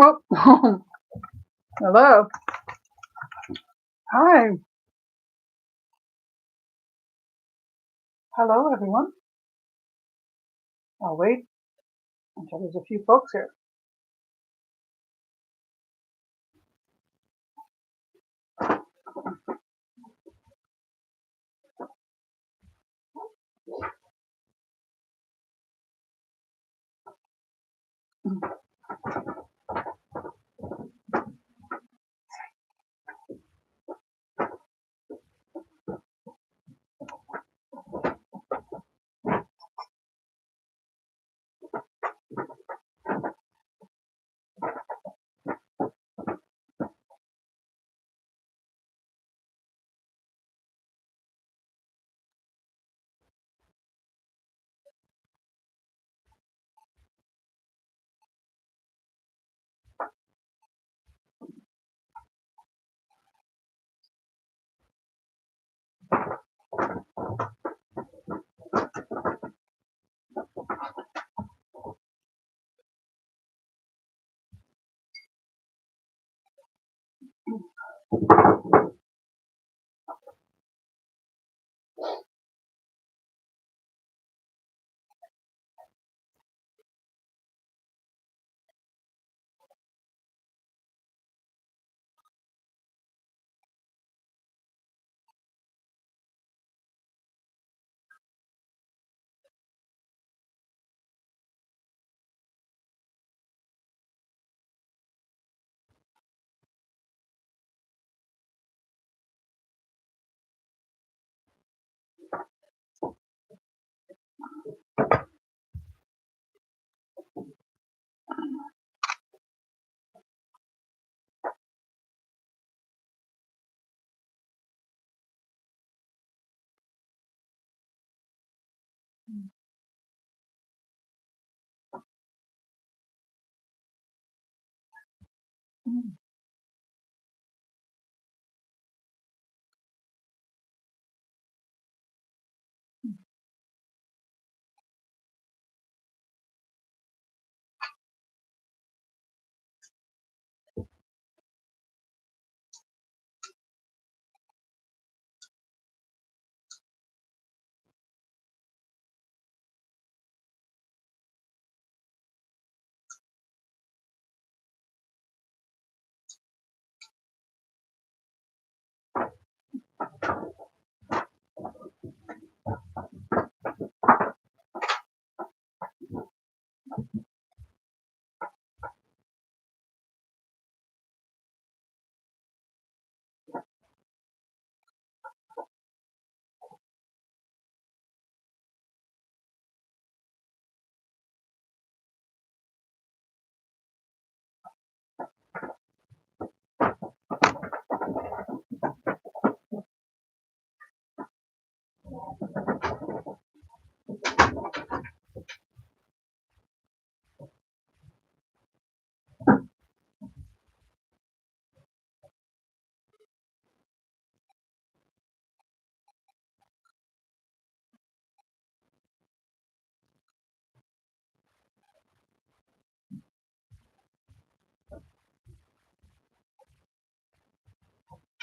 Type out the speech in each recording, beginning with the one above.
Oh, hello. Hi. Hello, everyone. I'll wait until there's a few folks here.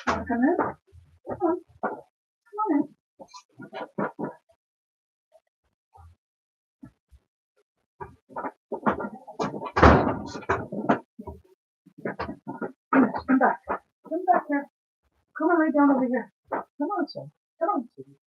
Wanna come in? Come on. Come on in. Yes, come back. Come back here. Come on, lay down over here. Come on, son. Come on, sweetie.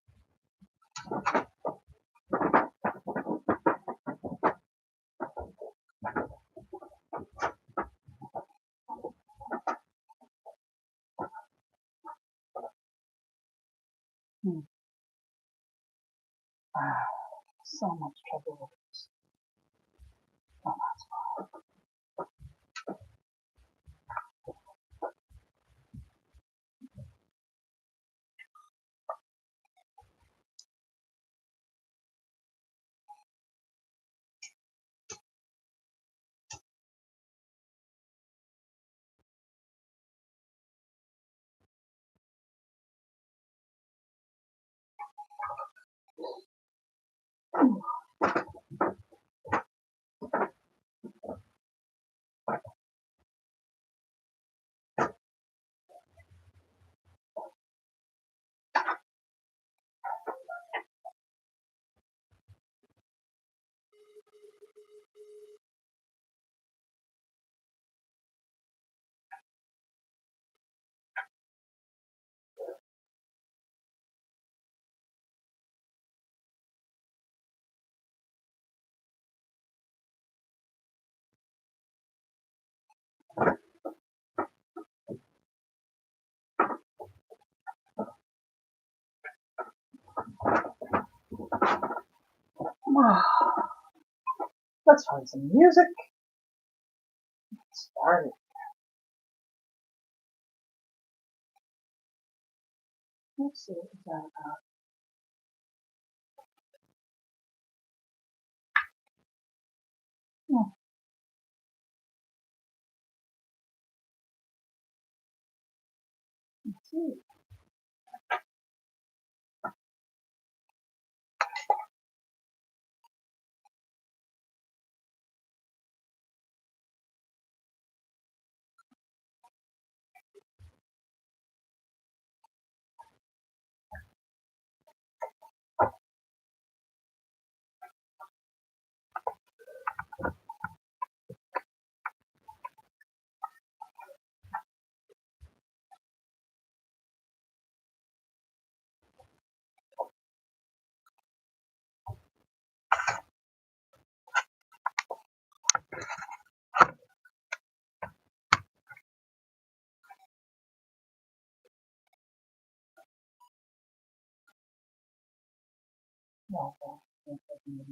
So much trouble with this. Oh, that's Let's find some music. Get started. Let's see what is that about. Oh, let's see. No, no, no music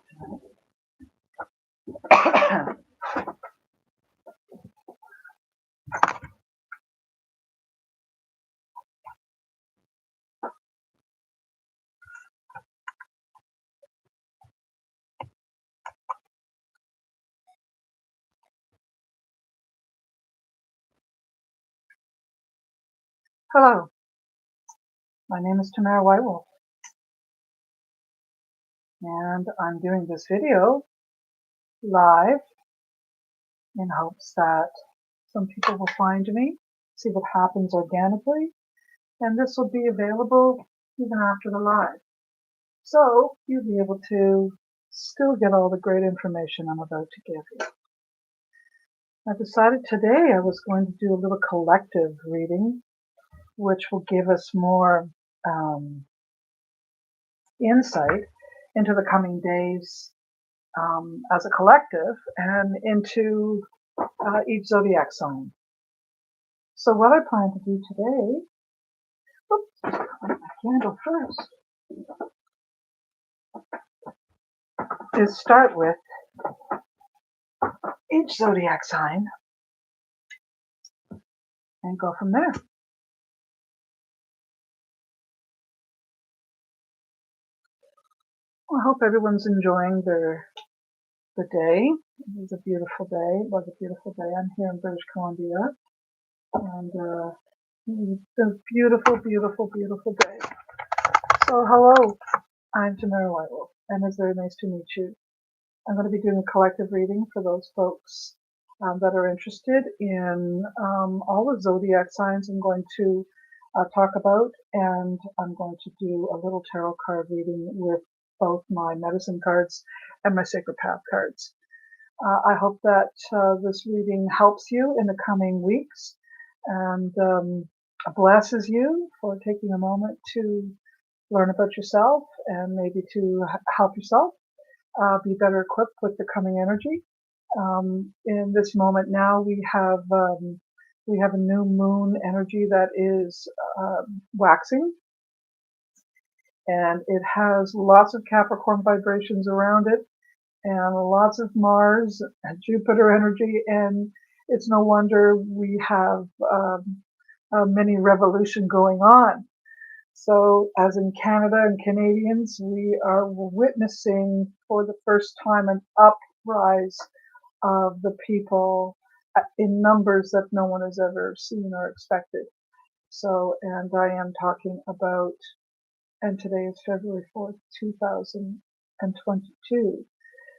tonight. Hello, my name is Tamare White-Wolf, and I'm doing this video live in hopes that some people will find me, see what happens organically, and this will be available even after the live. So you'll be able to still get all the great information I'm about to give you. I decided today I was going to do a little collective reading, which will give us more insight into the coming days as a collective and into each zodiac sign. So what I plan to do today, oops, light my candle first, is start with each zodiac sign and go from there. I hope everyone's enjoying the day. It was a beautiful day. It was a beautiful day. I'm here in British Columbia, and it's a beautiful, beautiful, beautiful day. So hello, I'm Tamare White-Wolf, and it's very nice to meet you. I'm going to be doing a collective reading for those folks that are interested in all the zodiac signs I'm going to talk about, and I'm going to do a little tarot card reading with both my medicine cards and my sacred path cards. I hope that this reading helps you in the coming weeks and blesses you for taking a moment to learn about yourself and maybe to help yourself be better equipped with the coming energy. In this moment now, we have a new moon energy that is waxing, and it has lots of Capricorn vibrations around it, and lots of Mars and Jupiter energy, and it's no wonder we have a mini revolution going on. So, as in Canada and Canadians, we are witnessing for the first time an uprise of the people in numbers that no one has ever seen or expected. So, and I am talking about, and today is February 4th, 2022.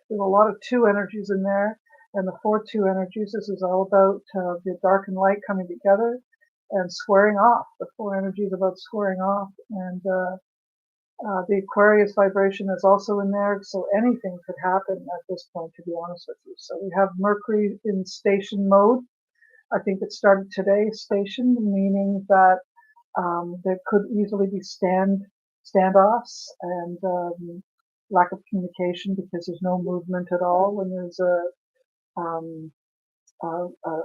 There's a lot of two energies in there, and the 4-2 energies, this is all about the dark and light coming together and squaring off. The 4 energy is about squaring off, and the Aquarius vibration is also in there, so anything could happen at this point, to be honest with you. So we have Mercury in station mode. I think it started today, station, meaning that there could easily be standoffs and lack of communication because there's no movement at all when there's a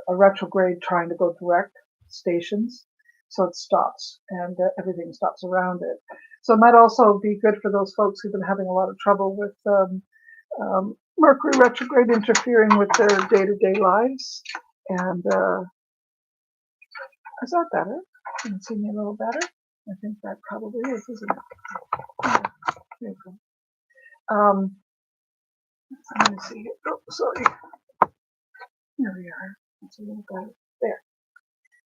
retrograde trying to go direct stations. So it stops, and everything stops around it. So it might also be good for those folks who've been having a lot of trouble with Mercury retrograde interfering with their day-to-day lives. And is that better? Can you see me a little better? I think that probably is, isn't it? Yeah, there you go. Let me see. Oh, sorry. Here we are. It's a little better. There.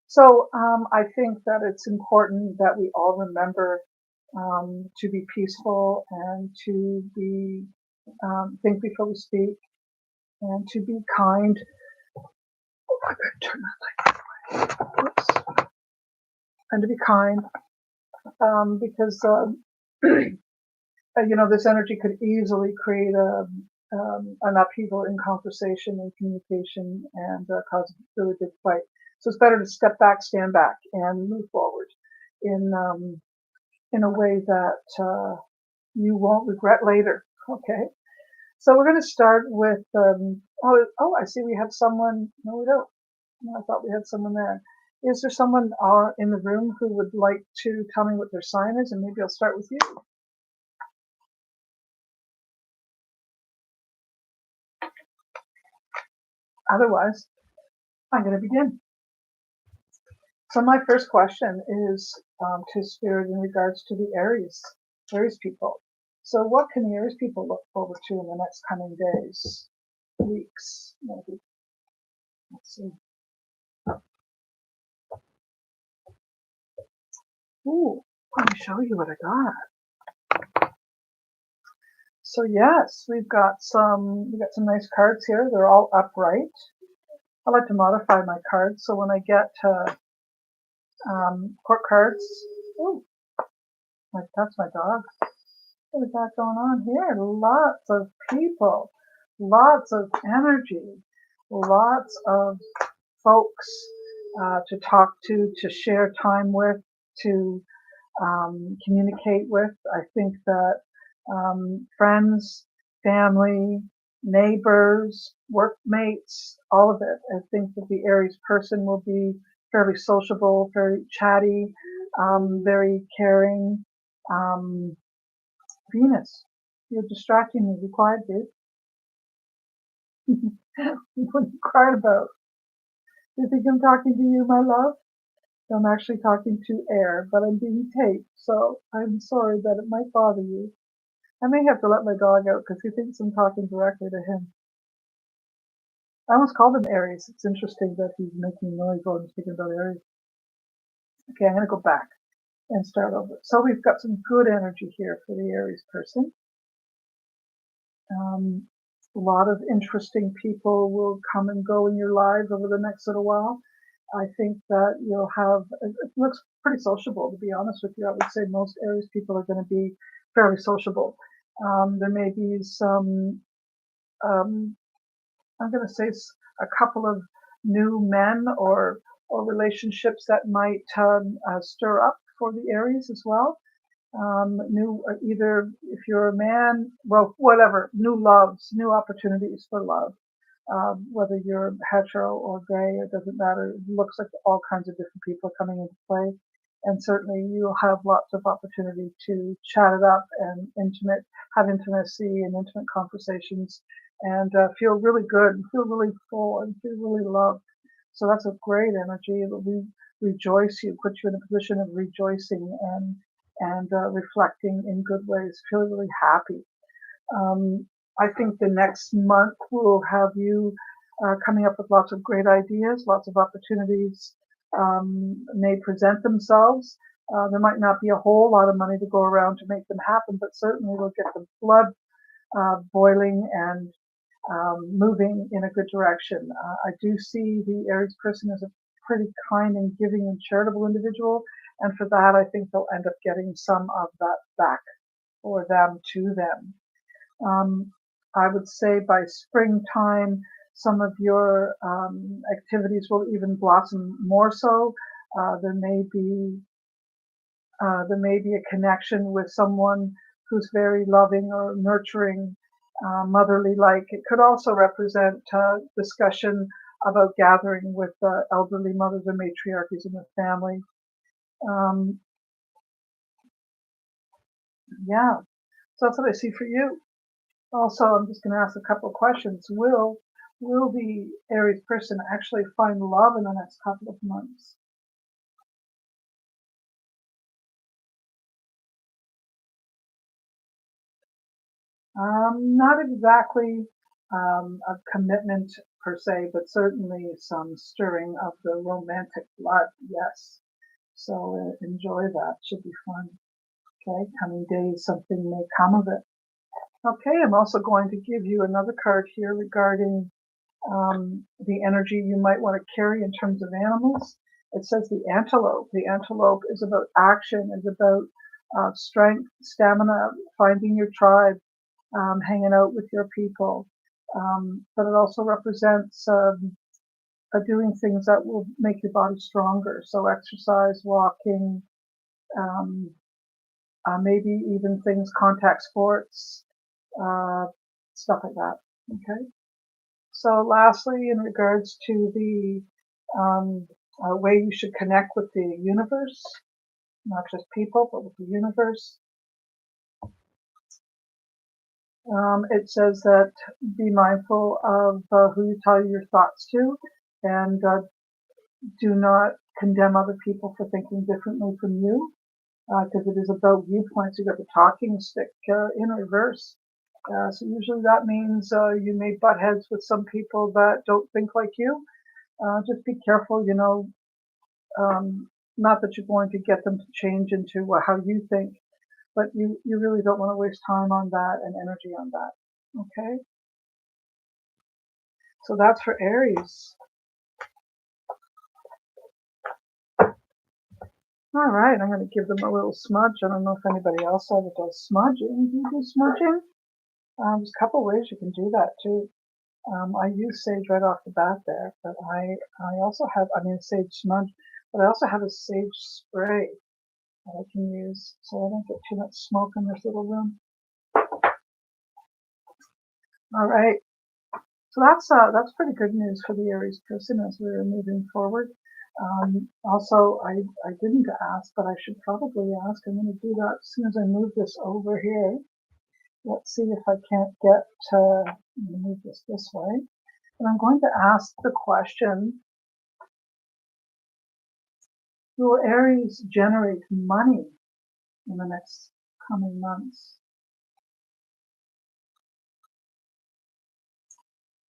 So I think that it's important that we all remember to be peaceful and to be think before we speak and to be kind. Oh, I better turn that light. Whoops. And to be kind because this energy could easily create an upheaval in conversation and communication and cause a really big fight. So it's better to step back, stand back, and move forward in a way that you won't regret later. Okay. So we're going to start with. I see we have someone. No, we don't. No, I thought we had someone there. Is there someone in the room who would like to tell me what their sign is, and maybe I'll start with you. Otherwise, I'm going to begin. So my first question is to Spirit in regards to the Aries people. So what can the Aries people look forward to in the next coming days, weeks, maybe? Let's see. Ooh, let me show you what I got. So yes, we've got some nice cards here. They're all upright. I like to modify my cards, so when I get court cards, ooh, that's my dog. What is that going on here? Lots of people, lots of energy, lots of folks to talk to share time with, to communicate with. I think that friends, family, neighbors, workmates, all of it. I think that the Aries person will be fairly sociable, very chatty, very caring. Venus, you're distracting me. Be quiet, dude. What are you crying about? Do you think I'm talking to you, my love? I'm actually talking to air, but I'm being taped, so I'm sorry that it might bother you. I may have to let my dog out because he thinks I'm talking directly to him. I almost called him Aries. It's interesting that he's making noise while I'm speaking about Aries. Okay, I'm going to go back and start over. So we've got some good energy here for the Aries person. A lot of interesting people will come and go in your lives over the next little while. I think that you'll have, it looks pretty sociable, to be honest with you. I would say most Aries people are going to be fairly sociable. There may be some, I'm going to say a couple of new men or relationships that might stir up for the Aries as well. either if you're a man, well, whatever, new loves, new opportunities for love. Whether you're hetero or gay, it doesn't matter. It looks like all kinds of different people are coming into play. And certainly you'll have lots of opportunity to chat it up and have intimacy and intimate conversations and feel really good and feel really full and feel really loved. So that's a great energy. It will rejoice you, put you in a position of rejoicing and reflecting in good ways, feeling really happy. I think the next month will have you coming up with lots of great ideas, lots of opportunities may present themselves. There might not be a whole lot of money to go around to make them happen, but certainly we'll get the blood boiling and moving in a good direction. I do see the Aries person as a pretty kind and giving and charitable individual, and for that I think they'll end up getting some of that back for them to them. I would say by springtime, some of your activities will even blossom more so. There may be a connection with someone who's very loving or nurturing, motherly-like. It could also represent discussion about gathering with elderly mothers or matriarchies in the family. Yeah, so that's what I see for you. Also, I'm just going to ask a couple of questions. Will the Aries person actually find love in the next couple of months? Not exactly a commitment per se, but certainly some stirring of the romantic blood, yes. So enjoy that. Should be fun. Okay, coming days, something may come of it. Okay, I'm also going to give you another card here regarding the energy you might want to carry in terms of animals. It says the antelope. The antelope is about action, is about strength, stamina, finding your tribe, hanging out with your people. But it also represents doing things that will make your body stronger. So exercise, walking, um, maybe even things, contact sports, uh, stuff like that. Okay. So lastly, in regards to the way you should connect with the universe, not just people, but with the universe, it says that be mindful of who you tell your thoughts to, and do not condemn other people for thinking differently from you, because it is about viewpoints. You got the talking stick in reverse. So usually that means you may butt heads with some people that don't think like you. Just be careful, not that you're going to get them to change into how you think, but you really don't want to waste time on that and energy on that. Okay, so that's for Aries. All right, I'm going to give them a little smudge. I don't know if anybody else ever does smudging. Do you do smudging? There's a couple ways you can do that too. I use sage right off the bat there, but I also have, sage smudge, but I also have a sage spray that I can use so I don't get too much smoke in this little room. All right, so that's pretty good news for the Aries person as we're moving forward. Also, I didn't ask, but I should probably ask. I'm going to do that as soon as I move this over here. Let's see if I can't get to move this way. And I'm going to ask the question, will Aries generate money in the next coming months?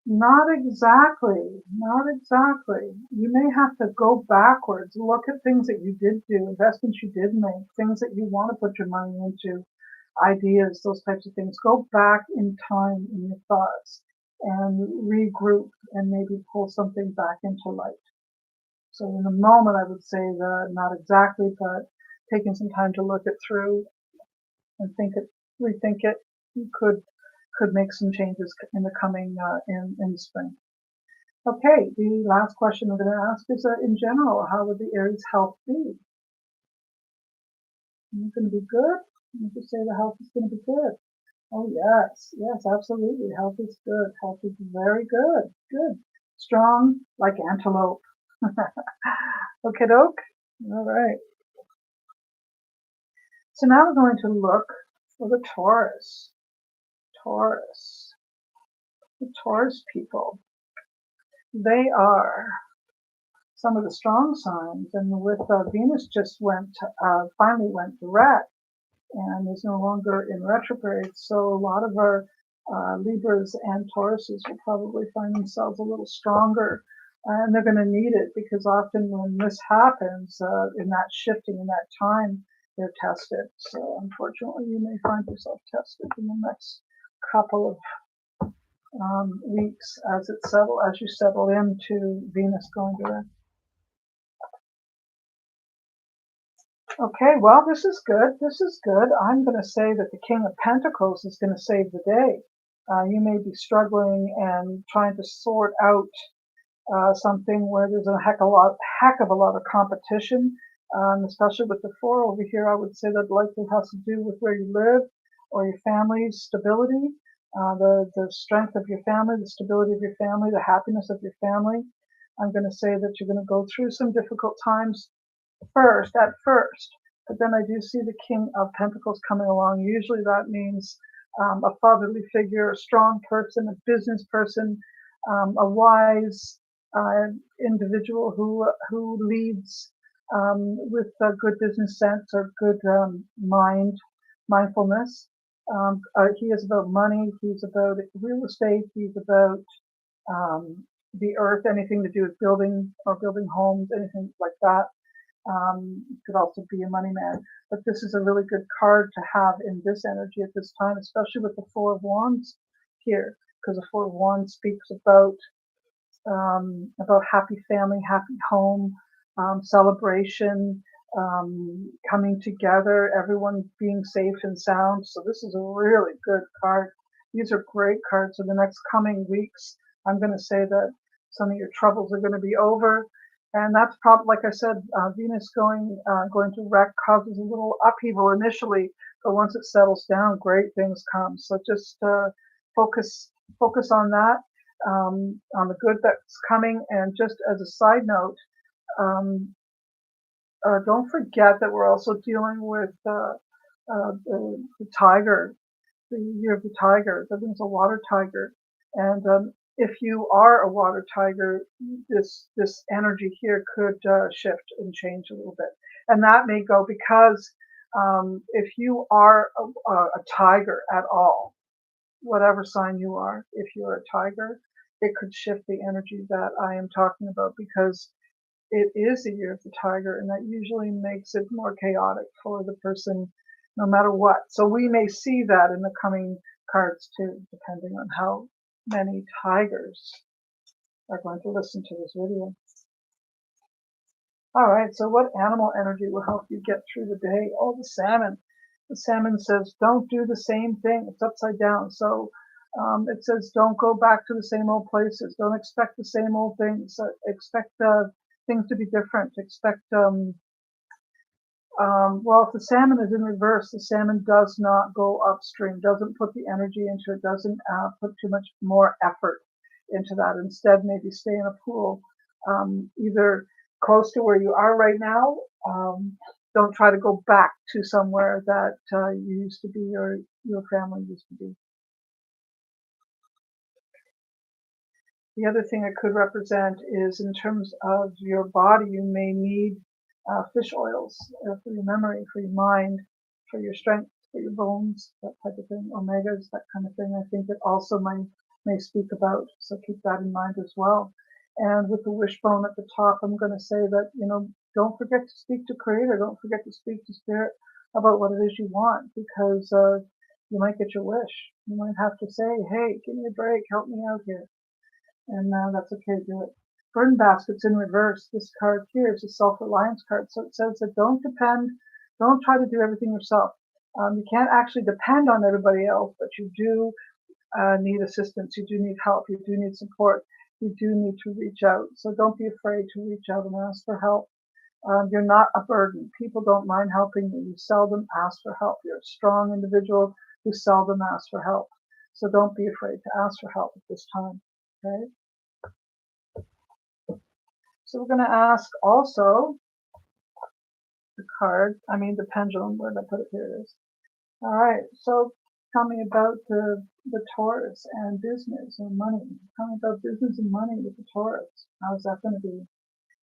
Not exactly, not exactly. You may have to go backwards, look at things that you did do, investments you did make, things that you want to put your money into, ideas, those types of things. Go back in time in your thoughts and regroup and maybe pull something back into light. So in the moment, I would say that not exactly, but taking some time to look it through and rethink it, you could make some changes in the coming in the spring. Okay, the last question I'm going to ask is, in general, how would the Aries health be? It's going to be good. You can say the health is going to be good. Oh yes, yes, absolutely. Health is good. Health is very good. Good. Strong like antelope. Okay, doke. All right. So now we're going to look for the Taurus. Taurus. The Taurus people. They are some of the strong signs, and with Venus just finally went direct and is no longer in retrograde. So a lot of our Libras and Tauruses will probably find themselves a little stronger, and they're going to need it because often when this happens, in that shifting, in that time, they're tested. So unfortunately, you may find yourself tested in the next couple of weeks as you settle into Venus going direct. Okay, well, this is good. This is good. I'm going to say that the King of Pentacles is going to save the day. You may be struggling and trying to sort out something where there's a heck of a lot of competition, especially with the four over here. I would say that likely has to do with where you live or your family's stability, the strength of your family, the stability of your family, the happiness of your family. I'm going to say that you're going to go through some difficult times at first, but then I do see the King of Pentacles coming along. Usually that means a fatherly figure, a strong person, a business person, a wise individual who leads with good business sense or good mindfulness. He is about money. He's about real estate. He's about the earth, anything to do with building homes, anything like that. Could also be a money man, but this is a really good card to have in this energy at this time, especially with the Four of Wands here, because the Four of Wands speaks about happy family, happy home, celebration, coming together, everyone being safe and sound. So this is a really good card. These are great cards. So the next coming weeks, I'm going to say that some of your troubles are going to be over. And that's probably, like I said, Venus going direct causes a little upheaval initially, but once it settles down, great things come. So just focus on that, on the good that's coming. And just as a side note, don't forget that we're also dealing with the tiger, the year of the tiger. That means a water tiger, and if you are a water tiger, this energy here could shift and change a little bit, and that may go because if you are a tiger at all, whatever sign you are, if you're a tiger, it could shift the energy that I am talking about because it is the year of the tiger, and that usually makes it more chaotic for the person no matter what. So we may see that in the coming cards too, depending on how many tigers are going to listen to this video. All right, so what animal energy will help you get through the day? Oh, the salmon. The salmon says, don't do the same thing. It's upside down. So it says, don't go back to the same old places. Don't expect the same old things. Expect things to be different. Expect, well, if the salmon is in reverse, the salmon does not go upstream, doesn't put the energy into it, doesn't put too much more effort into that. Instead, maybe stay in a pool, either close to where you are right now. Don't try to go back to somewhere that you used to be or your family used to be. The other thing it could represent is in terms of your body, you may need fish oils for your memory, for your mind, for your strength, for your bones, that type of thing, omegas, that kind of thing. I think it also may speak about, so keep that in mind as well. And with the wishbone at the top, I'm going to say that, don't forget to speak to Creator, don't forget to speak to Spirit about what it is you want, because you might get your wish. You might have to say, hey, give me a break, help me out here. And that's okay to do it. Burden basket's in reverse. This card here is a self-reliance card. So it says that don't try to do everything yourself. You can't actually depend on everybody else, but you do need assistance. You do need help. You do need support. You do need to reach out. So don't be afraid to reach out and ask for help. You're not a burden. People don't mind helping you. You seldom ask for help. You're a strong individual who seldom asks for help. So don't be afraid to ask for help at this time. Okay? So we're going to ask also the pendulum. Where did I put it? Here it is. All right. So tell me about the Taurus and business and money. Tell me about business and money with the Taurus. How's that going to be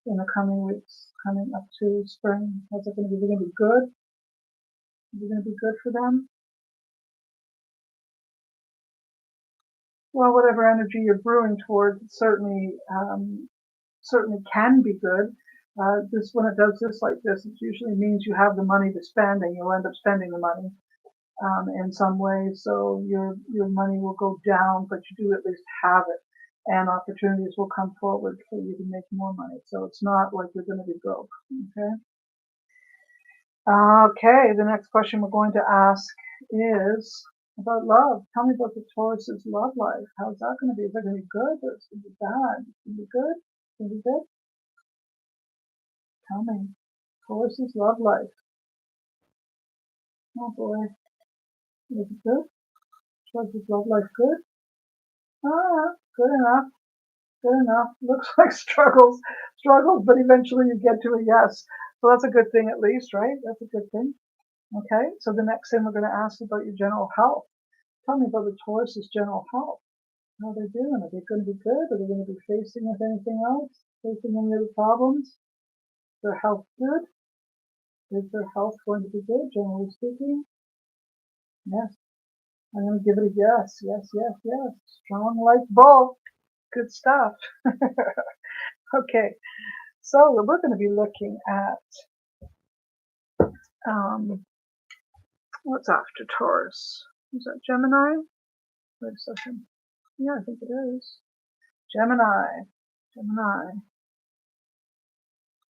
in the coming weeks, coming up to spring? How's it going to be? Is it going to be good? Is it going to be good for them? Well, whatever energy you're brewing towards certainly can be good. This when it does this like this, it usually means you have the money to spend, and you'll end up spending the money in some way. So your money will go down, but you do at least have it, and opportunities will come forward for you to make more money. So it's not like you're going to be broke. Okay. Okay. The next question we're going to ask is about love. Tell me about the Taurus's love life. How's that going to be? Is it going to be good or is it going to be bad? Is it going to be good? Is it going to be good? Tell me. Taurus's love life. Oh boy. Is it good? Taurus's love life good? Good enough. Good enough. Looks like struggles, but eventually you get to a yes. So that's a good thing at least, right? That's a good thing. Okay. So the next thing we're going to ask about your general health. Tell me about the Taurus's general health. How are they doing? Are they going to be good? Are they going to be facing with anything else? Facing any other problems? Is their health good? Is their health going to be good, generally speaking? Yes. I'm going to give it a yes. Yes, yes, yes. Strong like bull. Good stuff. Okay. So we're going to be looking at what's after Taurus? Is that Gemini? Wait a second. Yeah, I think it is. Gemini. Gemini.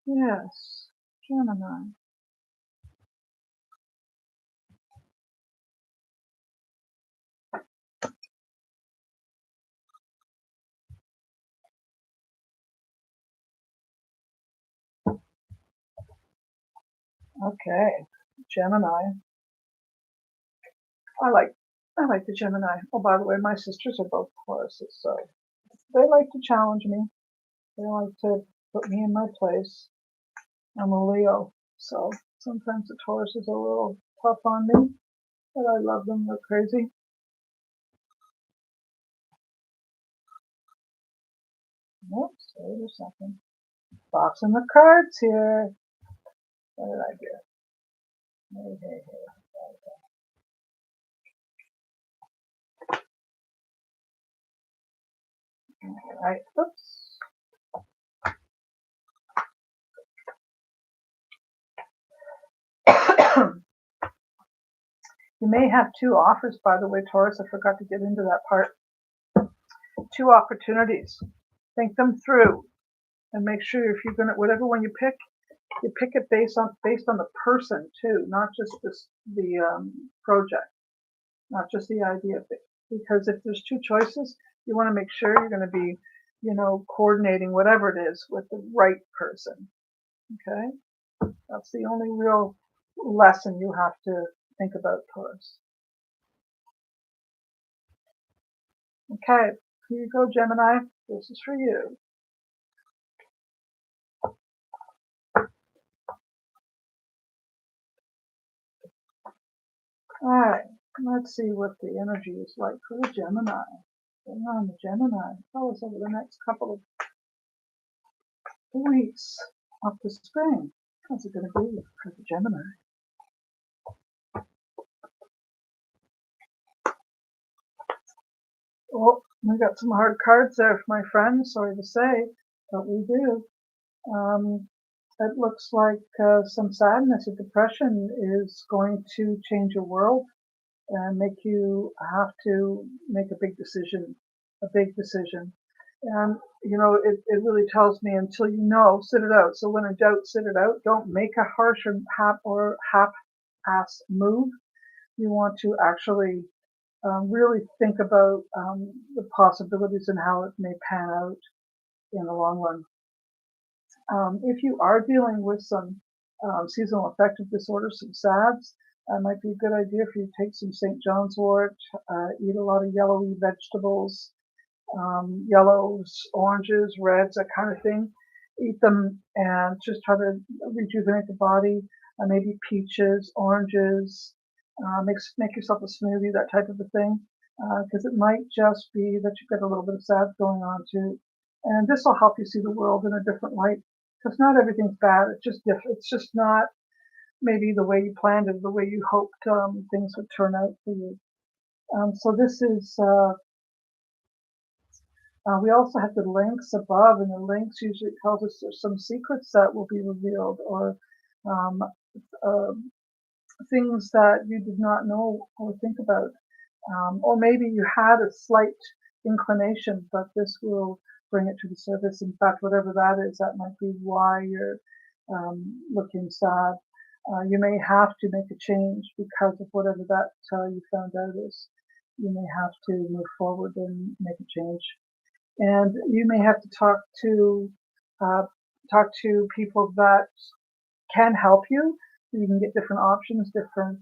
Yes. Gemini. Okay. Gemini. I like the Gemini. Oh, by the way, my sisters are both Tauruses, so they like to challenge me. They like to put me in my place. I'm a Leo, so sometimes the Taurus is a little tough on me, but I love them. They're crazy. Oops, wait a second. Boxing the cards here. What did I do? Hey. All right. Oops. You may have two offers, by the way, Taurus. I forgot to get into that part. Two opportunities. Think them through and make sure if you're gonna whatever one you pick it based on the person too, not just the project, not just the idea of it. Because if there's two choices, you want to make sure you're going to be, coordinating whatever it is with the right person. Okay, that's the only real lesson you have to think about, Taurus. Okay, here you go, Gemini. This is for you. All right, let's see what the energy is like for the Gemini. Going on the Gemini. Tell us over the next couple of weeks up to spring. How's it going to be for the Gemini? Oh, we got some hard cards there, my friend. Sorry to say, but we do. It looks like some sadness or depression is going to change your world and make you have to make a big decision. And, it really tells me until you know, sit it out. So when in doubt, sit it out. Don't make a harsh or half-ass move. You want to actually really think about the possibilities and how it may pan out in the long run. If you are dealing with some seasonal affective disorders, some SADS, it might be a good idea for you to take some St. John's wort, eat a lot of yellowy vegetables, yellows, oranges, reds, that kind of thing. Eat them and just try to rejuvenate the body. Maybe peaches, oranges, make yourself a smoothie, that type of a thing. Because it might just be that you've got a little bit of SADS going on too. And this will help you see the world in a different light. Because not everything's bad. It's just different. It's just not maybe the way you planned it, the way you hoped things would turn out for you. So this is, we also have the links above, and the links usually tells us there's some secrets that will be revealed, or um, uh, things that you did not know or think about. Or maybe you had a slight inclination, but this will bring it to the surface. In fact, whatever that is, that might be why you're looking sad. You may have to make a change because of whatever that you found out is. You may have to move forward and make a change. And you may have to talk to people that can help you. You can get different options, different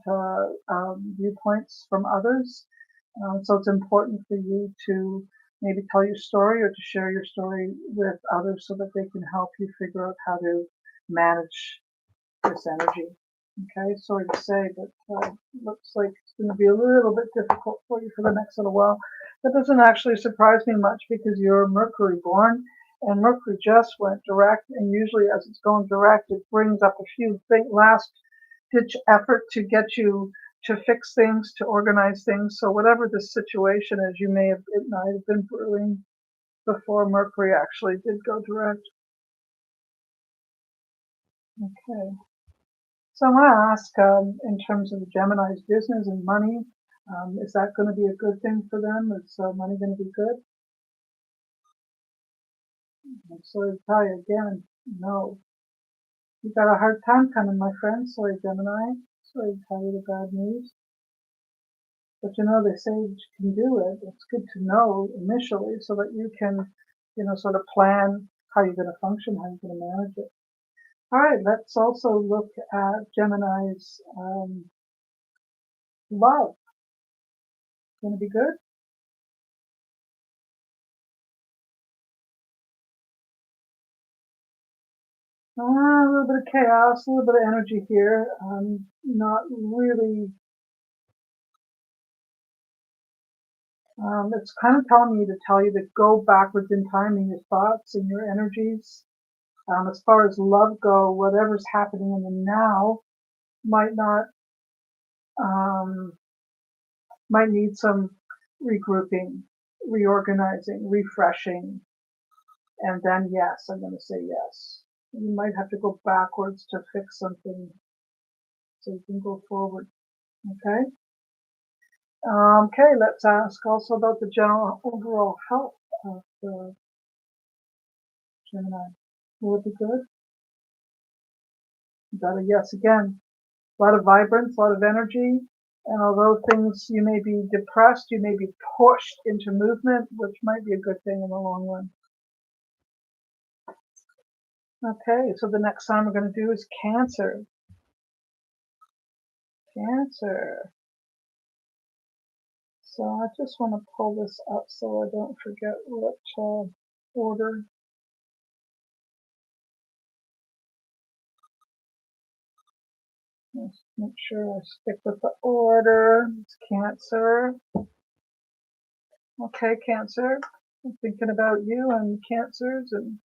viewpoints from others. So it's important for you to maybe tell your story or to share your story with others so that they can help you figure out how to manage this energy. Okay, sorry to say, but looks like it's going to be a little bit difficult for you for the next little while. That doesn't actually surprise me much because you're Mercury born, and Mercury just went direct, and usually as it's going direct, it brings up a few last ditch effort to get you to fix things, to organize things. So whatever the situation is, it might have been brewing before Mercury actually did go direct. Okay. So I want to ask, in terms of the Gemini's business and money, is that going to be a good thing for them? Is money going to be good? I'm sorry to tell you again, no. You got a hard time coming, my friend. Sorry, Gemini. Sorry to tell you the bad news. But they say that you can do it. It's good to know initially so that you can, sort of plan how you're going to function, how you're going to manage it. All right, let's also look at Gemini's love. Going to be good? A little bit of chaos, a little bit of energy here. Not really. It's kind of telling me to tell you to go backwards in time in your thoughts and your energies. As far as love go, whatever's happening in the now might not, might need some regrouping, reorganizing, refreshing, and then yes, I'm going to say yes. You might have to go backwards to fix something so you can go forward. Okay. Okay, let's ask also about the general overall health of the Gemini. Will it be good? Got a yes again. A lot of vibrance, a lot of energy. And although you may be depressed, you may be pushed into movement, which might be a good thing in the long run. Okay, so the next sign we're going to do is Cancer. Cancer. So I just want to pull this up so I don't forget what order. Let's make sure I stick with the order. It's Cancer. Okay, Cancer. I'm thinking about you and Cancers and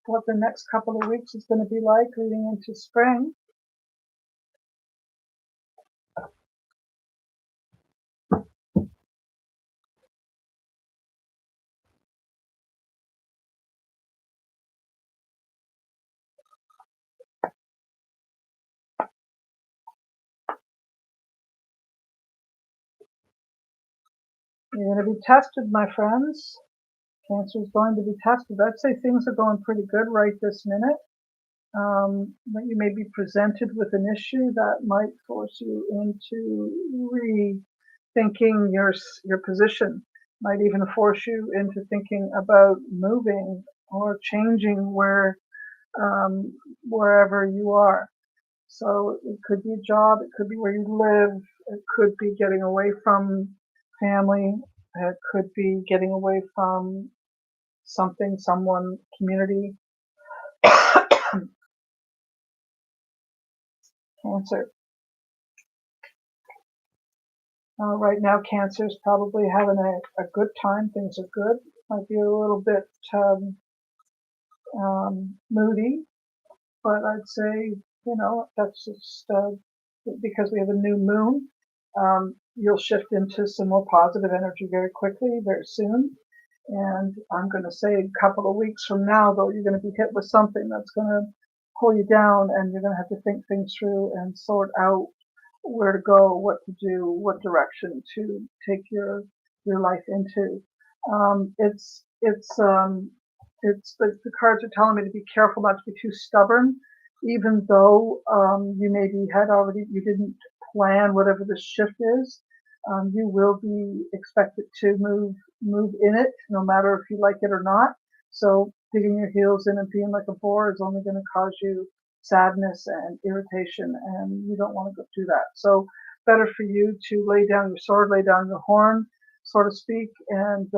what the next couple of weeks is going to be like leading into spring. You're going to be tested, my friends. Cancer is going to be tested. I'd say things are going pretty good right this minute. But you may be presented with an issue that might force you into rethinking your position. Might even force you into thinking about moving or changing where wherever you are. So it could be a job, it could be where you live, it could be getting away from family, it could be getting away from something, someone, community. Cancer. Right now, Cancer is probably having a good time. Things are good. Might be a little bit moody, but I'd say, that's just because we have a new moon. You'll shift into some more positive energy very quickly, very soon. And I'm going to say a couple of weeks from now, though, you're going to be hit with something that's going to pull you down, and you're going to have to think things through and sort out where to go, what to do, what direction to take your life into. It's the cards are telling me to be careful not to be too stubborn, even though you maybe you didn't plan whatever the shift is. You will be expected to move in it, no matter if you like it or not. So digging your heels in and being like a boar is only going to cause you sadness and irritation, and you don't want to go through that. So better for you to lay down your sword, lay down your horn, so to speak, and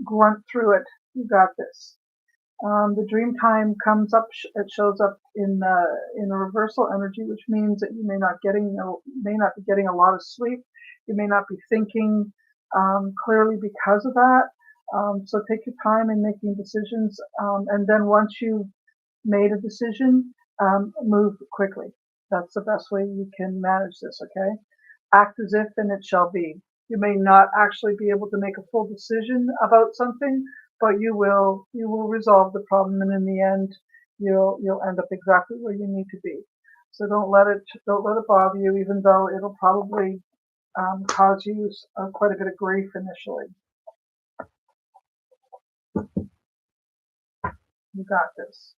grunt through it. You got this. The dream time comes up. It shows up in a reversal energy, which means that you may not be getting a lot of sleep. You may not be thinking clearly because of that. So take your time in making decisions, and then once you've made a decision, move quickly. That's the best way you can manage this. Okay, act as if, and it shall be. You may not actually be able to make a full decision about something, but you will resolve the problem, and in the end, you'll end up exactly where you need to be. So don't let it bother you, even though it'll probably cause you quite a bit of grief initially. You got this.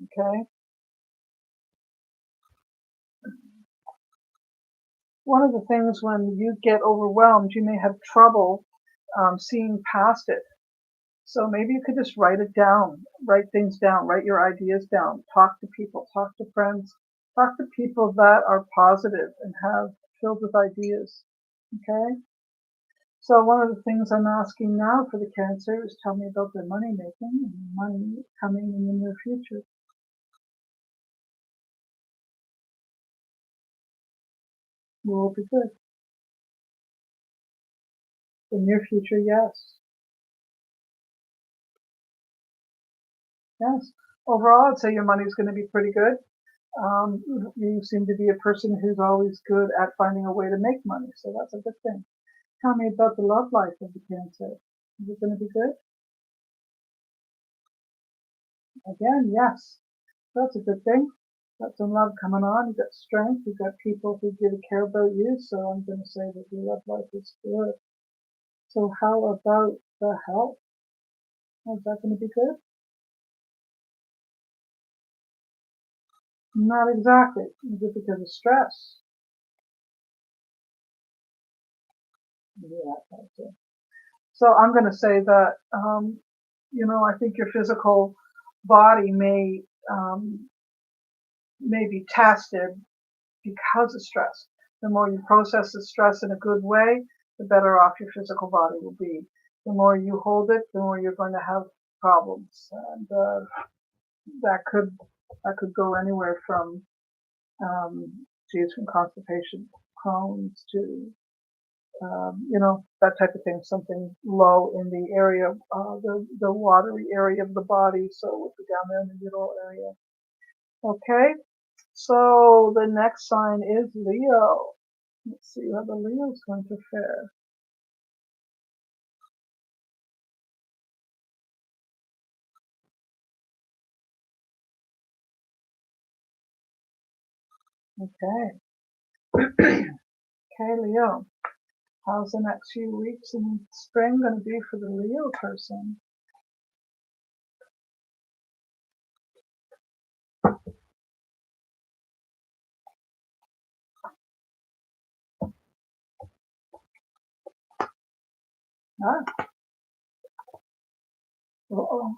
Okay. One of the things when you get overwhelmed, you may have trouble seeing past it. So maybe you could just write it down, write things down, write your ideas down, talk to people, talk to friends, talk to people that are positive and have filled with ideas. Okay? So one of the things I'm asking now for the Cancer is tell me about their money making and money coming in the near future. You will be good. The near future, yes. Yes. Overall, I'd say your money's going to be pretty good. You seem to be a person who's always good at finding a way to make money, so that's a good thing. Tell me about the love life of the Cancer. Is it going to be good? Again, yes. That's a good thing. Got some love coming on. You've got strength. You've got people who really care about you. So I'm going to say that your love life is good. So how about the health? Is that going to be good? Not exactly. Is it because of stress? Yeah, that's it. So I'm going to say that, I think your physical body may be tested because of stress. The more you process the stress in a good way, the better off your physical body will be. The more you hold it, the more you're going to have problems, and that could go anywhere from from constipation, Crohn's to that type of thing. Something low in the area, the watery area of the body, so it would be down there in the middle area. Okay, so the next sign is Leo. Let's see how the Leo's going to fare. Okay. Okay, Leo. How's the next few weeks in spring going to be for the Leo person? Ah, uh-oh.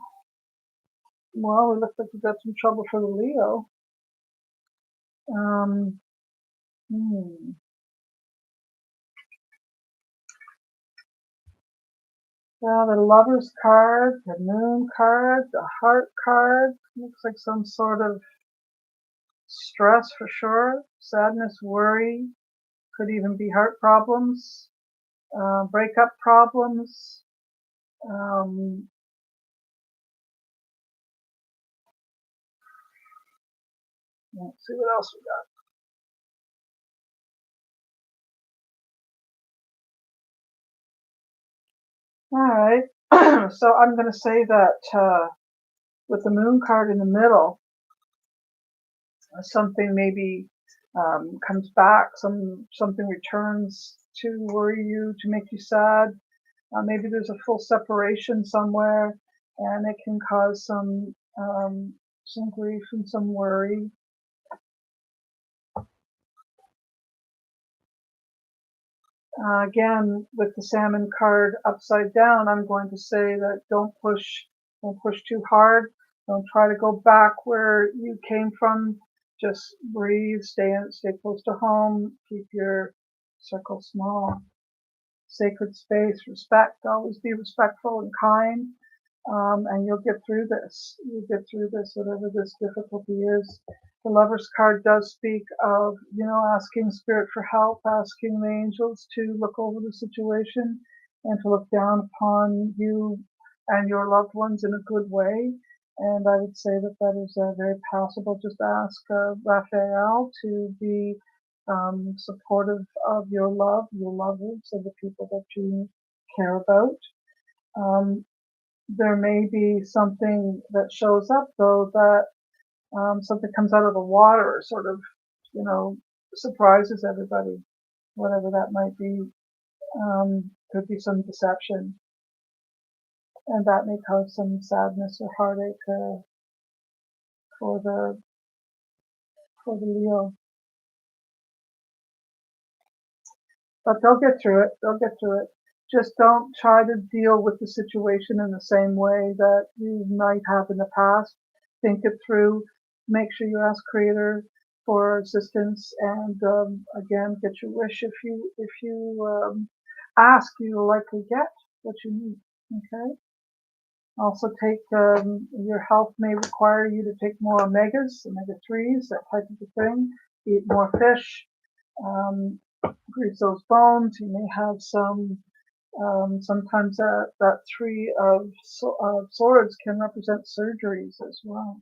Well, it looks like we've got some trouble for the Leo. Um, Well, the Lover's card, the Moon card, the Heart card. Looks like some sort of stress for sure. Sadness, worry. Could even be heart problems, breakup problems. Um, let's see what else we got. All right. So I'm going to say that with the Moon card in the middle, something maybe comes back, something returns to worry you, to make you sad. Maybe there's a full separation somewhere, and it can cause some grief and some worry. Again, with the Salmon card upside down, I'm going to say that don't push too hard. Don't try to go back where you came from. Just breathe, stay close to home, keep your circle small. Sacred space, respect, always be respectful and kind, and you'll get through this. You'll get through this, whatever this difficulty is. The Lover's card does speak of, asking Spirit for help, asking the angels to look over the situation and to look down upon you and your loved ones in a good way. And I would say that that is very possible. Just ask Raphael to be supportive of your lovers, of the people that you care about. Um, there may be something that shows up, though, that something comes out of the water, or sort of, surprises everybody, whatever that might be. Could be some deception, and that may cause some sadness or heartache for the Leo. But they'll get through it. They'll get through it. Just don't try to deal with the situation in the same way that you might have in the past. Think it through. Make sure you ask Creator for assistance, and again, get your wish. If you ask, you will likely get what you need. Okay. Also, take your health may require you to take more omega-3s, that type of a thing. Eat more fish. Um, Grease those bones. You may have sometimes that three of swords can represent surgeries as well.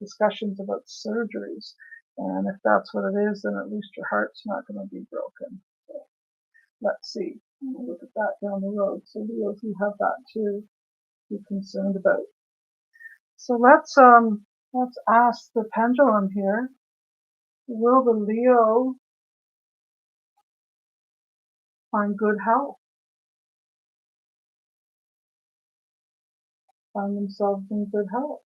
Discussions about surgeries. And if that's what it is, then at least your heart's not going to be broken. So let's see. We'll look at that down the road. So Leos, you have that to be concerned about. So let's ask the pendulum here. Will the Leo find good health? Find themselves in good health?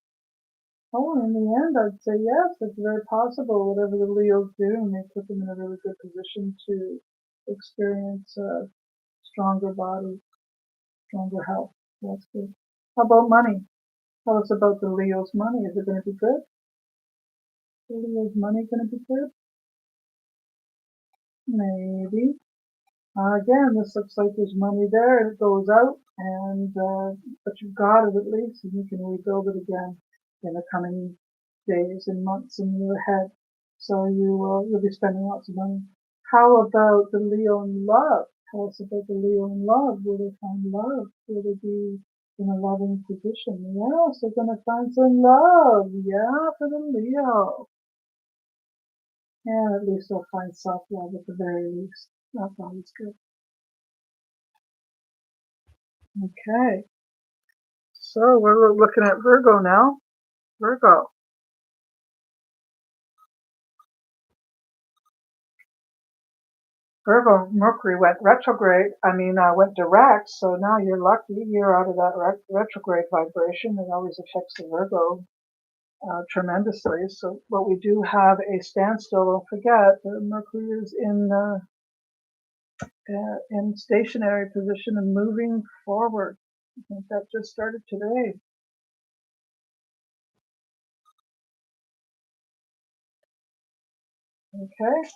Oh, in the end, I'd say yes, it's very possible. Whatever the Leo's doing, they put them in a really good position to experience a stronger body, stronger health. That's good. How about money? Tell us about the Leo's money. Is it going to be good? The Leo's money going to be good? Maybe. Again, this looks like there's money there, and it goes out, and but you've got it at least, and you can rebuild it again in the coming days and months and year ahead. So you'll be spending lots of money. How about the Leo in love? Tell us about the Leo in love. Will they find love? Will they be in a loving position? Yes, they're going to find some love. Yeah, for the Leo. And at least they'll find self-love at the very least. That's always good. Okay, so we're looking at Virgo now. Virgo. Virgo, Mercury went retrograde. Went direct. So now you're lucky. You're out of that retrograde vibration. It always affects the Virgo tremendously. So, but we do have a standstill. Don't forget that Mercury is in stationary position and moving forward. I think that just started today. Okay.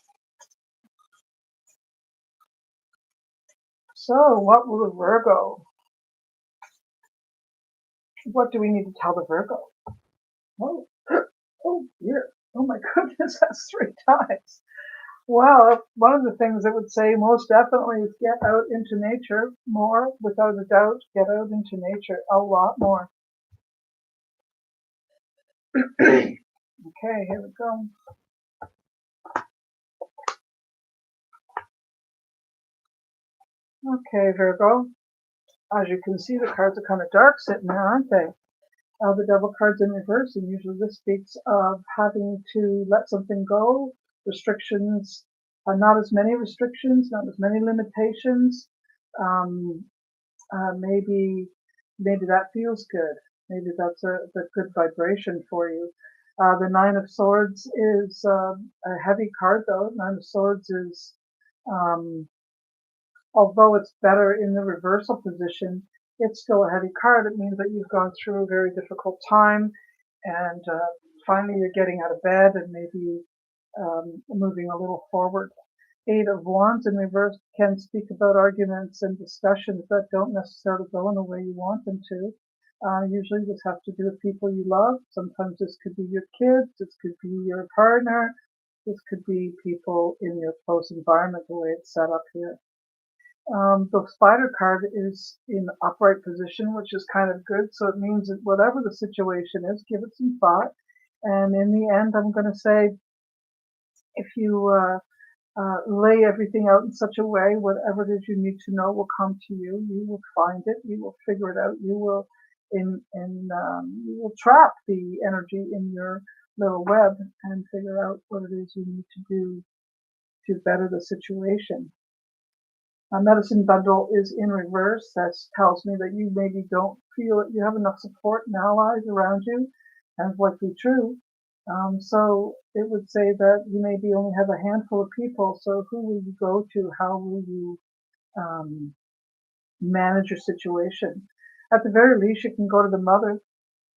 So what will the Virgo? What do we need to tell the Virgo? Oh, oh dear. Oh my goodness, that's 3 times. Well, one of the things I would say most definitely is get out into nature more, without a doubt. Get out into nature a lot more. Okay, here we go. Okay, Virgo. As you can see, the cards are kind of dark sitting there, aren't they? The Devil card's in reverse, and usually this speaks of having to let something go, restrictions, not as many restrictions, not as many limitations. Um, maybe that feels good. Maybe that's a good vibration for you. The Nine of Swords is a heavy card, though. Nine of Swords is, although it's better in the reversal position, it's still a heavy card. It means that you've gone through a very difficult time, and finally you're getting out of bed and maybe moving a little forward. Eight of Wands in reverse can speak about arguments and discussions that don't necessarily go in the way you want them to. Usually this has to do with people you love. Sometimes this could be your kids, this could be your partner, this could be people in your close environment, the way it's set up here. The Spider card is in upright position, which is kind of good. So it means that whatever the situation is, give it some thought. And in the end, I'm going to say, if you lay everything out in such a way, whatever it is you need to know will come to you. You will find it. You will figure it out. You will you will trap the energy in your little web and figure out what it is you need to do to better the situation. A medicine bundle is in reverse. That tells me that you maybe don't feel that you have enough support and allies around you, and it's likely true. So it would say that you maybe only have a handful of people. So who will you go to? How will you manage your situation? At the very least, you can go to the mother.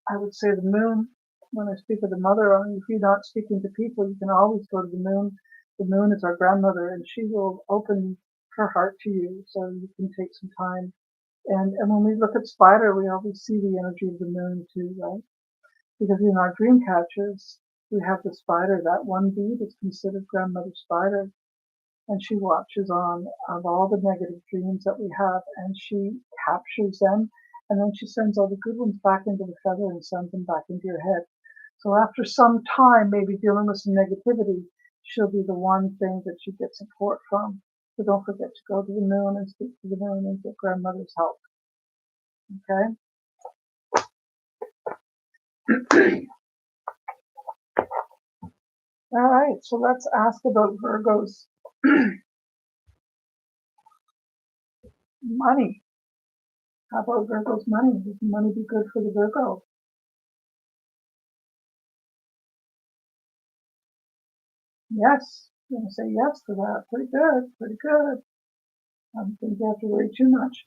I would say the moon. When I speak of the mother, if you're not speaking to people, you can always go to the moon. The moon is our grandmother, and she will open her heart to you, so you can take some time. And when we look at Spider, we always see the energy of the moon too, right? Because in our dream catchers, we have the spider. That one bead is considered grandmother spider, and she watches on of all the negative dreams that we have, and she captures them, and then she sends all the good ones back into the feather and sends them back into your head. So after some time, maybe dealing with some negativity, she'll be the one thing that you get support from. So don't forget to go to the moon and speak to the moon and get grandmother's help. Okay? All right, so let's ask about Virgo's money. How about Virgo's money? Does money be good for the Virgo? Yes, I'm going to say yes to that. Pretty good, pretty good. I don't think you have to worry too much.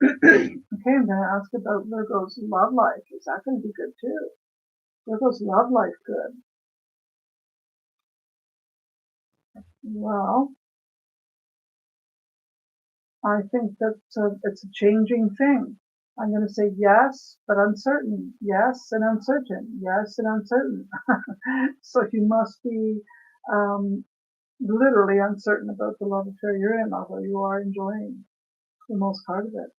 Okay, I'm going to ask about Virgo's love life. Is that going to be good too? Virgo's love life good? Well, I think that it's a changing thing. I'm going to say yes, but uncertain. Yes and uncertain. Yes and uncertain. So you must be literally uncertain about the love affair you're in, although you are enjoying the most part of it.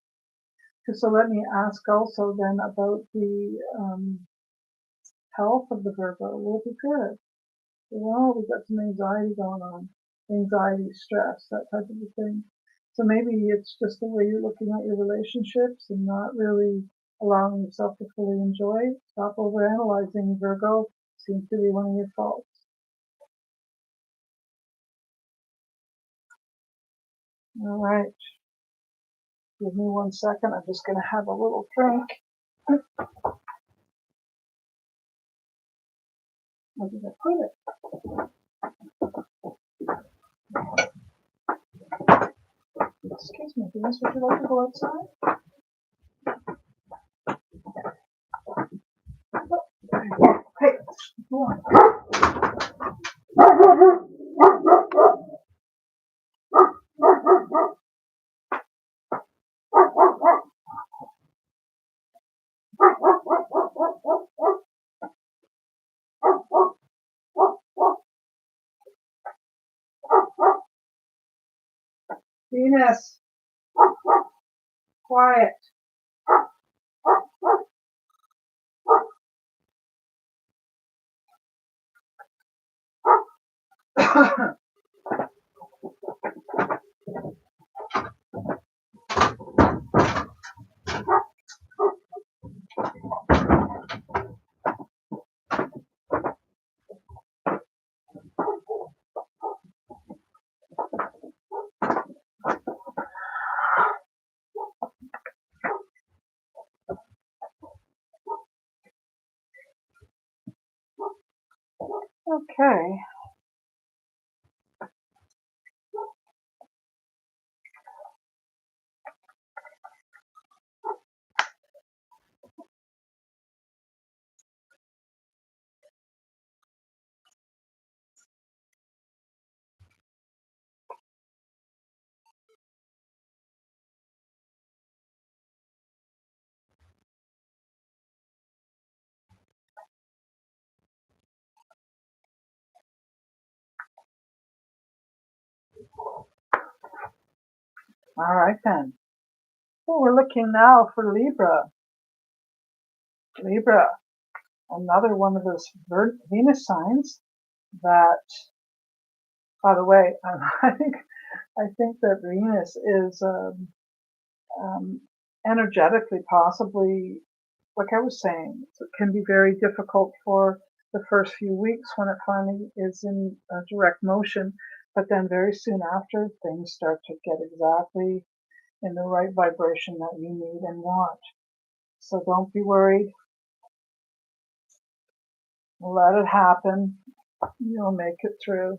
So let me ask also then about the health of the Virgo. Will it be good? Well, we've got some anxiety going on. Anxiety, stress, that type of a thing. So maybe it's just the way you're looking at your relationships and not really allowing yourself to fully enjoy. Stop overanalyzing, Virgo. Seems to be one of your faults. All right. Give me 1 second. I'm just going to have a little drink. Where did I put it? Excuse me, Denise, would you like to go outside? Okay, go on. Venus, quiet. Okay. All right then. Well, we're looking now for Libra. Libra, another one of those Venus signs that, by the way, I think that Venus is um, energetically possibly, like I was saying, it can be very difficult for the first few weeks when it finally is in direct motion, but then very soon after, things start to get exactly in the right vibration that you need and want. So don't be worried. Let it happen. You'll make it through.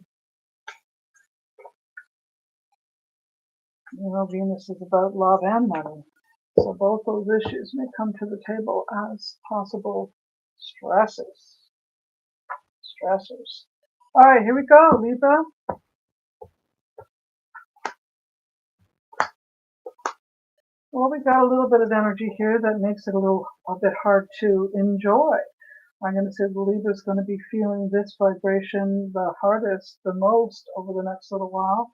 You know, Venus is about love and money. So both those issues may come to the table as possible stresses. Stressors. All right, here we go, Libra. Well, we got a little bit of energy here that makes it a bit hard to enjoy. I'm going to say the Libra is going to be feeling this vibration the hardest, the most over the next little while.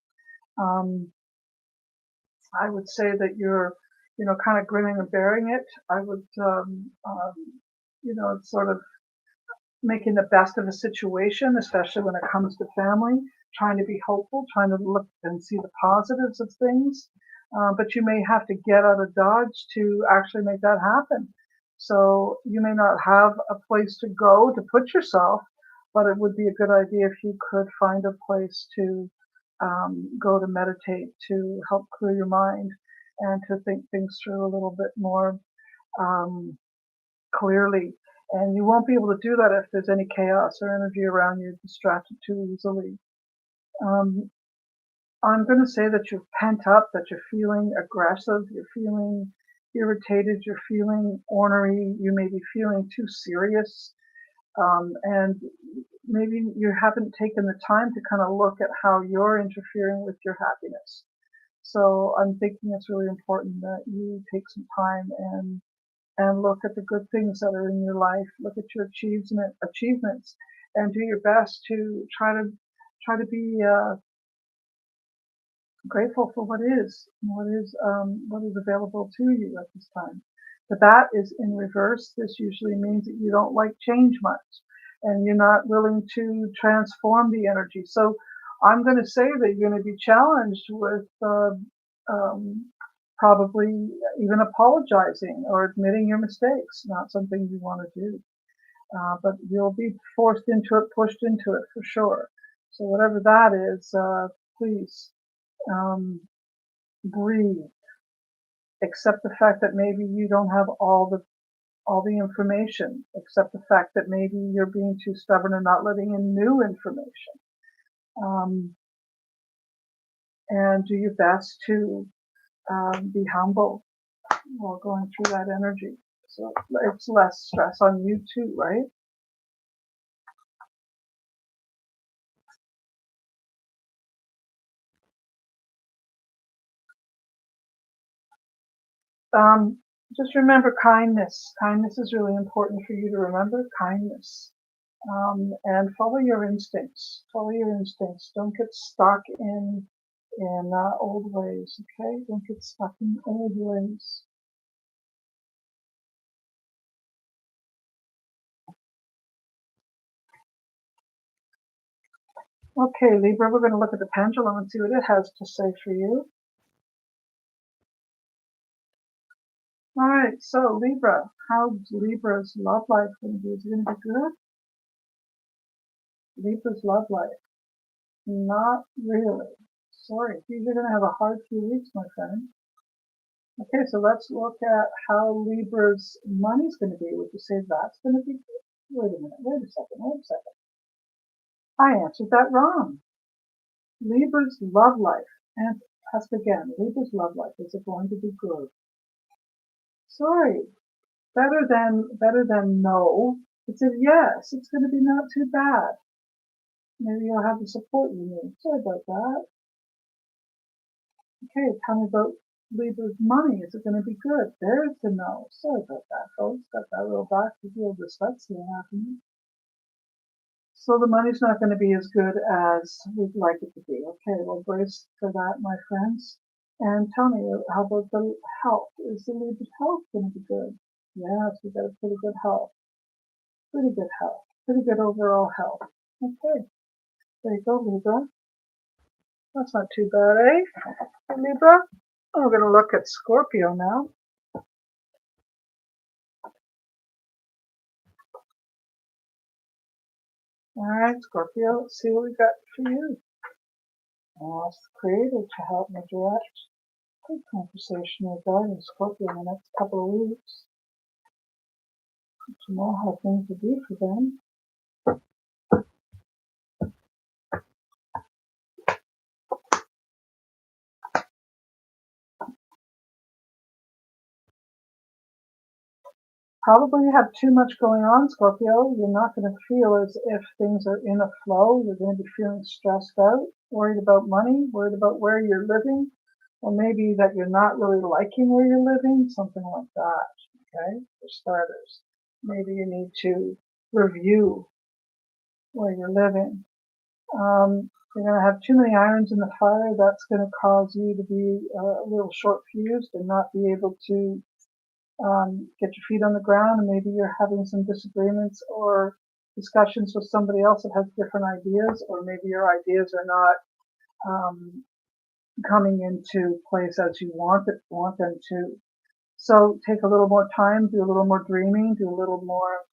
I would say that you're, kind of grinning and bearing it. I would, sort of making the best of a situation, especially when it comes to family, trying to be hopeful, trying to look and see the positives of things. But you may have to get out of Dodge to actually make that happen. So you may not have a place to go to put yourself, but it would be a good idea if you could find a place to go to meditate, to help clear your mind and to think things through a little bit more um, clearly. And you won't be able to do that if there's any chaos or energy around you, distracted too easily. Um, I'm going to say that you're pent up, that you're feeling aggressive, you're feeling irritated, you're feeling ornery, you may be feeling too serious, and maybe you haven't taken the time to kind of look at how you're interfering with your happiness. So I'm thinking it's really important that you take some time and look at the good things that are in your life, look at your achievements, and do your best to try to be grateful for what is available to you at this time. The bat is in reverse. This usually means that you don't like change much, and you're not willing to transform the energy. So I'm going to say that you're going to be challenged with probably even apologizing or admitting your mistakes. Not something you want to do, but you'll be forced into it, pushed into it for sure. So whatever that is, please um, breathe. Accept the fact that maybe you don't have all the information. Accept the fact that maybe you're being too stubborn and not letting in new information. And do your best to be humble while going through that energy. So it's less stress on you too, right? Um, just remember kindness. Kindness is really important for you to remember. Kindness. And follow your instincts. Follow your instincts. Don't get stuck in in old ways, okay? Don't get stuck in old ways. Okay, Libra, we're going to look at the pendulum and see what it has to say for you. All right, so Libra, how's Libra's love life going to be? Is it going to be good? Libra's love life? Not really. Sorry, you're going to have a hard few weeks, my friend. Okay, so let's look at how Libra's money's going to be. Would you say that's going to be good? Wait a minute, wait a second. I answered that wrong. Libra's love life, and ask again, Libra's love life, is it going to be good? Sorry, better than no. It said yes, it's going to be not too bad. Maybe you'll have the support you need. Sorry about that. Okay, tell me about Libra's money. Is it going to be good? There's the no. Sorry about that, folks. Got that little back to feel dyslexia happening. So the money's not going to be as good as we'd like it to be. Okay, well, brace for that, my friends. And tell me, how about the health? Is the Libra's health going to be good? Yes, we got a pretty good health. Pretty good health. Pretty good overall health. Okay, there you go, Libra. That's not too bad, eh, Libra? We're going to look at Scorpio now. All right, Scorpio, let's see what we got for you. I'll ask the Creator to help me direct good conversation regarding Scorpio in the next couple of weeks to know how things will be for them. Probably have too much going on, Scorpio. You're not going to feel as if things are in a flow. You're going to be feeling stressed out, worried about money, worried about where you're living, or maybe that you're not really liking where you're living, something like that, okay, for starters. Maybe you need to review where you're living. You're going to have too many irons in the fire. That's going to cause you to be a little short-fused and not be able to get your feet on the ground, and maybe you're having some disagreements or discussions with somebody else that has different ideas, or maybe your ideas are not coming into place as you want them to. So take a little more time, do a little more dreaming, do a little more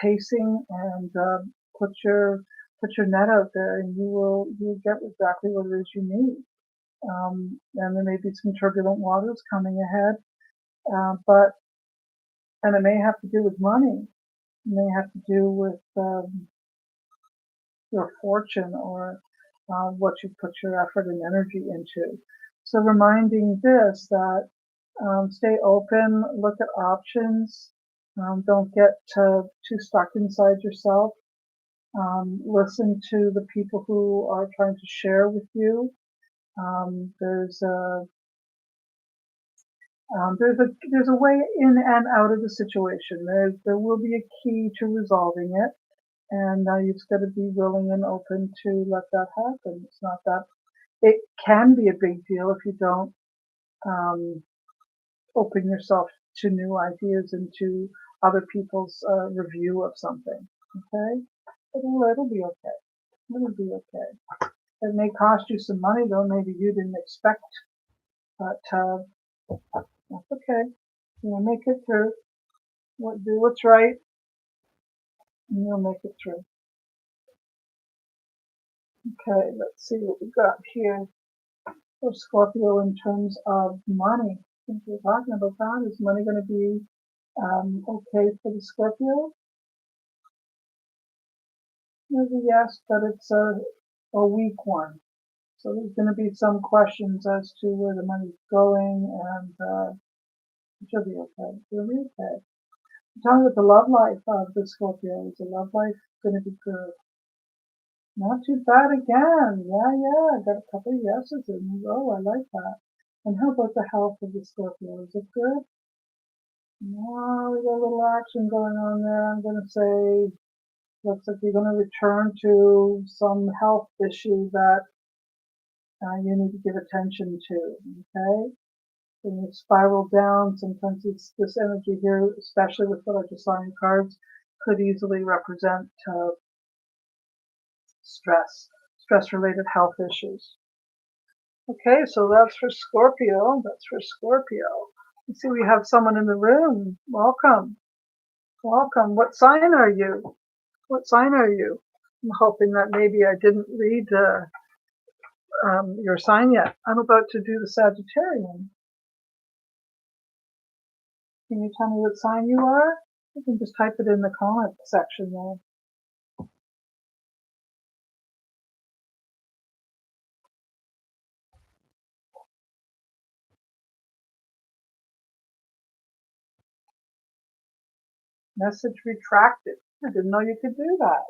pacing, and put your net out there, and you'll get exactly what it is you need. And there may be some turbulent waters coming ahead, but and it may have to do with money. It may have to do with your fortune or what you put your effort and energy into. So reminding this that stay open, look at options, don't get too stuck inside yourself. Listen to the people who are trying to share with you. There's a way in and out of the situation. There will be a key to resolving it, and you've just got to be willing and open to let that happen. It's not that it can be a big deal if you don't open yourself to new ideas and to other people's review of something. Okay, it'll be okay. It'll be okay. It may cost you some money though. Maybe you didn't expect, but that's okay. You'll make it through. Do what's right, and you'll make it through. Okay, let's see what we got here for Scorpio in terms of money. Since we're talking about that, is money going to be okay for the Scorpio? Maybe yes, but it's a weak one. So there's going to be some questions as to where the money's going, and she'll be okay. She'll be okay. Talking about the love life of the Scorpio, is the love life going to be good? Not too bad again. Yeah, I got a couple of yeses in a row. I like that. And how about the health of the Scorpio? Is it good? No, we got a little action going on there. I'm going to say, looks like you're going to return to some health issue that you need to give attention to, okay? When you spiral down, sometimes this energy here, especially with what I just saw in cards, could easily represent stress-related health issues. Okay, so that's for Scorpio. That's for Scorpio. You see, we have someone in the room. Welcome. Welcome. What sign are you? What sign are you? I'm hoping that maybe I didn't read your sign yet. I'm about to do the Sagittarian. Can you tell me what sign you are? You can just type it in the comment section there. Message retracted. I didn't know you could do that.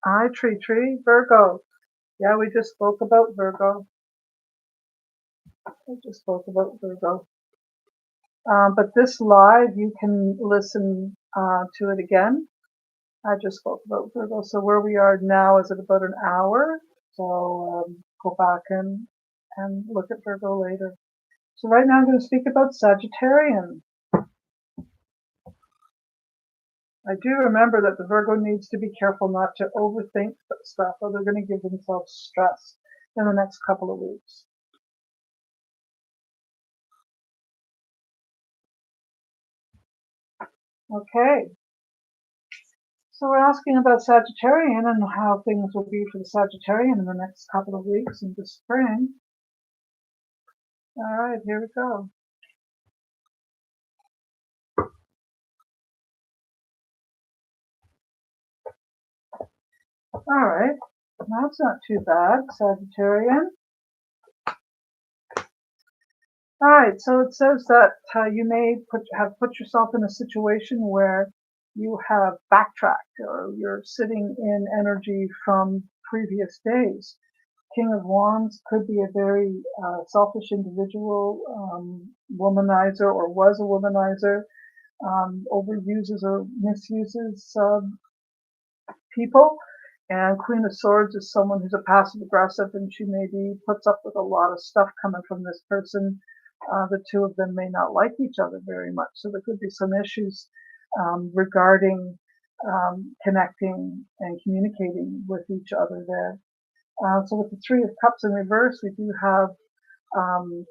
Hi, Tree, Virgo. Yeah, we just spoke about Virgo. But this live, you can listen to it again. I just spoke about Virgo. So where we are now is at about an hour. So go back and look at Virgo later. So right now I'm going to speak about Sagittarian. I do remember that the Virgo needs to be careful not to overthink stuff, or they're going to give themselves stress in the next couple of weeks. Okay. So we're asking about Sagittarian and how things will be for the Sagittarian in the next couple of weeks in the spring. All right, here we go. All right, that's not too bad, Sagittarian. All right, so it says that you may have put yourself in a situation where you have backtracked, or you're sitting in energy from previous days. King of Wands could be a very selfish individual, womanizer, or was a womanizer, overuses or misuses people. And Queen of Swords is someone who's a passive aggressive, and she maybe puts up with a lot of stuff coming from this person. The two of them may not like each other very much, so there could be some issues regarding connecting and communicating with each other there. So with the Three of Cups in reverse, we do have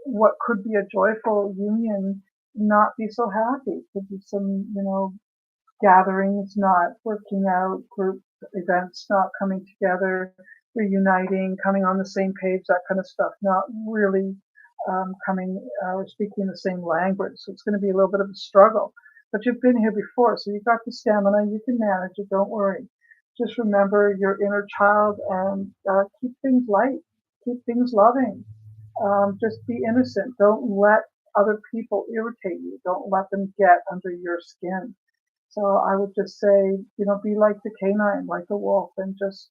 what could be a joyful union not be so happy. Could be some, gatherings not working out, group events not coming together, reuniting, coming on the same page, that kind of stuff, not really coming or speaking the same language. So it's going to be a little bit of a struggle. But you've been here before, so you've got the stamina, you can manage it, don't worry. Just remember your inner child and keep things light, keep things loving. Just be innocent. Don't let other people irritate you. Don't let them get under your skin. So I would just say, be like the canine, like the wolf, and just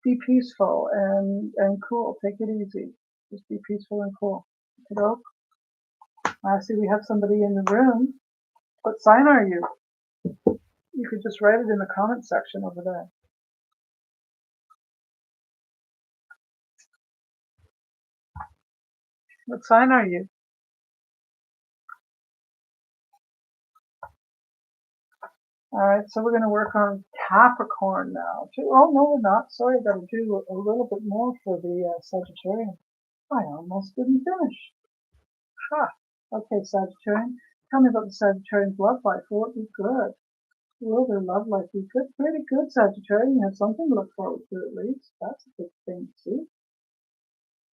be peaceful and cool. Take it easy. Just be peaceful and cool. I see we have somebody in the room. What sign are you? You could just write it in the comment section over there. What sign are you? All right, so we're going to work on Capricorn now. Oh, no, we're not. Sorry, I've got to do a little bit more for the Sagittarian. I almost didn't finish. Ha! Okay, Sagittarian. Tell me about the Sagittarian's love life. Will it be good? Will their love life be good? Pretty good, Sagittarian. You have something to look forward to at least. That's a good thing to see.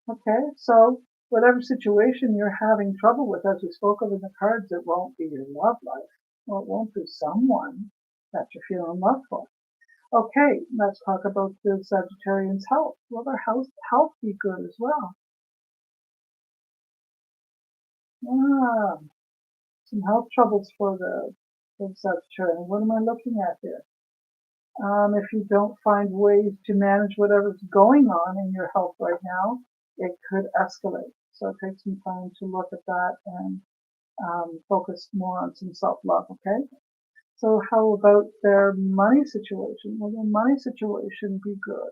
Okay, so whatever situation you're having trouble with, as we spoke of in the cards, it won't be your love life. Well, it won't be someone that you're feeling love for. Okay, let's talk about the Sagittarian's health. Will their health be good as well? Some health troubles for the Sagittarian. What am I looking at here? If you don't find ways to manage whatever's going on in your health right now, it could escalate. So take some time to look at that and focus more on some self-love, okay? So how about their money situation? Will their money situation be good?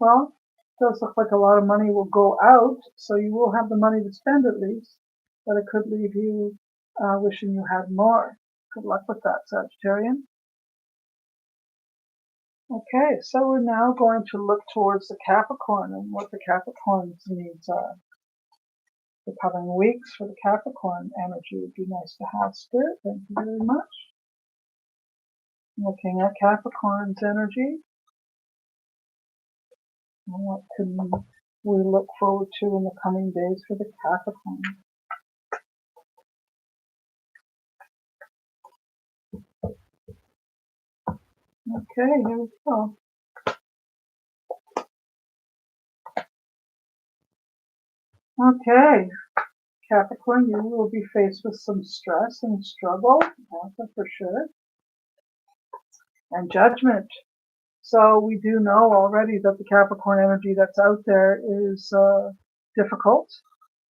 Well, it does look like a lot of money will go out, so you will have the money to spend at least, but it could leave you wishing you had more. Good luck with that, Sagittarian. Okay, so we're now going to look towards the Capricorn and what the Capricorn's needs are. The coming weeks for the Capricorn energy would be nice to have, Spirit. Thank you very much. Looking at Capricorn's energy, and what can we look forward to in the coming days for the Capricorn? Okay, here we go. Okay, Capricorn, you will be faced with some stress and struggle, that's for sure, and judgment. So we do know already that the Capricorn energy that's out there is difficult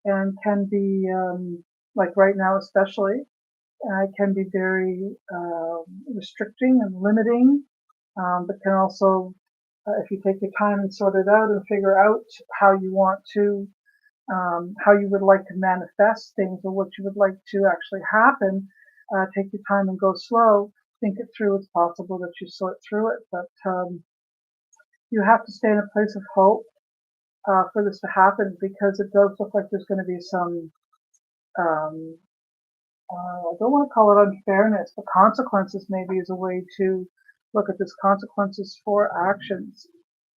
and can be, like right now especially, can be very restricting and limiting, but can also, if you take your time and sort it out and figure out how you want to, how you would like to manifest things or what you would like to actually happen, take your time and go slow, think it through. It's possible that you sort through it, but you have to stay in a place of hope for this to happen, because it does look like there's going to be some, I don't want to call it unfairness, but consequences maybe is a way to look at this, consequences for actions.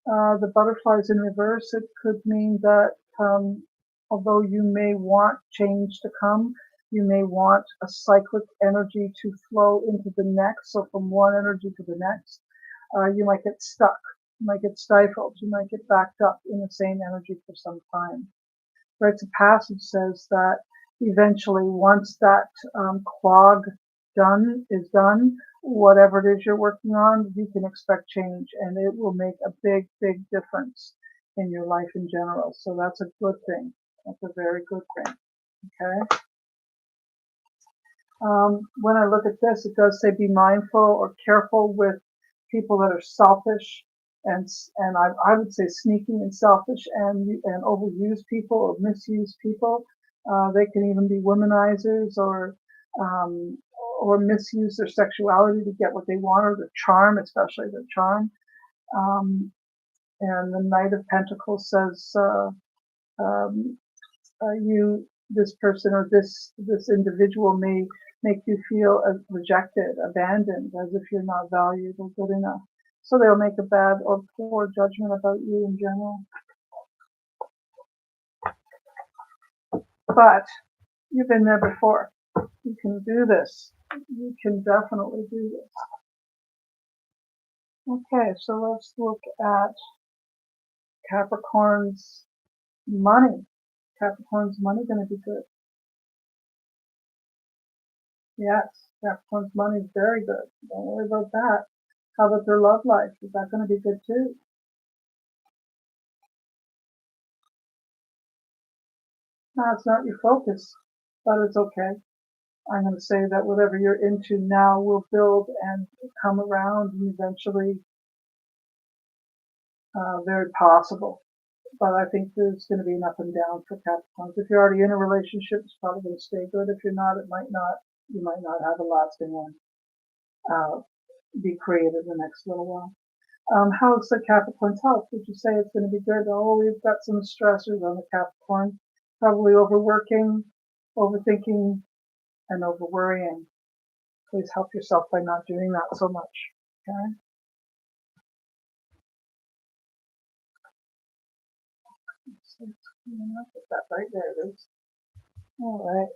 The butterflies in reverse, it could mean that although you may want change to come, you may want a cyclic energy to flow into the next. So from one energy to the next, you might get stuck, you might get stifled, you might get backed up in the same energy for some time. Rites of Passage says that eventually, once that clog is done, whatever it is you're working on, you can expect change, and it will make a big, big difference in your life in general. So that's a good thing. That's a very good thing. Okay. When I look at this, it does say be mindful or careful with people that are selfish and I would say sneaky and selfish and overuse people or misuse people. They can even be womanizers or misuse their sexuality to get what they want, or their charm, especially their charm. And the Knight of Pentacles says this person or this individual may make you feel rejected, abandoned, as if you're not valued or good enough. So they'll make a bad or poor judgment about you in general. But you've been there before. You can do this. You can definitely do this. Okay, so let's look at Capricorn's money. Capricorn's money going to be good. Yes, Capricorn's money is very good. Don't worry about that. How about their love life? Is that going to be good too? No, it's not your focus, but it's okay. I'm going to say that whatever you're into now will build and come around and eventually very possible. But I think there's going to be an up and down for Capricorns. If you're already in a relationship, it's probably going to stay good. If you're not, it might not. You might not have a lasting one be created the next little while. How's the Capricorn's health? Would you say it's going to be good? Oh, we've got some stressors on the Capricorn. Probably overworking, overthinking, and over worrying. Please help yourself by not doing that so much. Okay. Put that right there. It is. All right.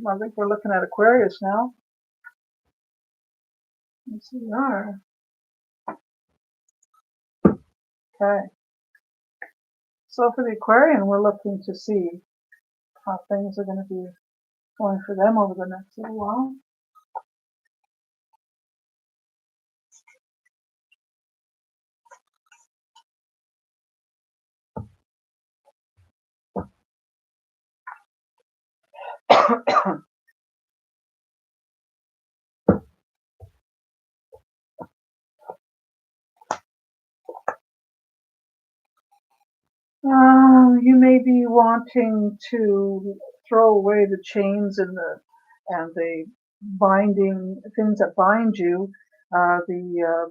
I think we're looking at Aquarius now. Yes, we are. Okay. So for the Aquarian, we're looking to see how things are going to be going for them over the next little while. You may be wanting to throw away the chains and the binding things that bind you, the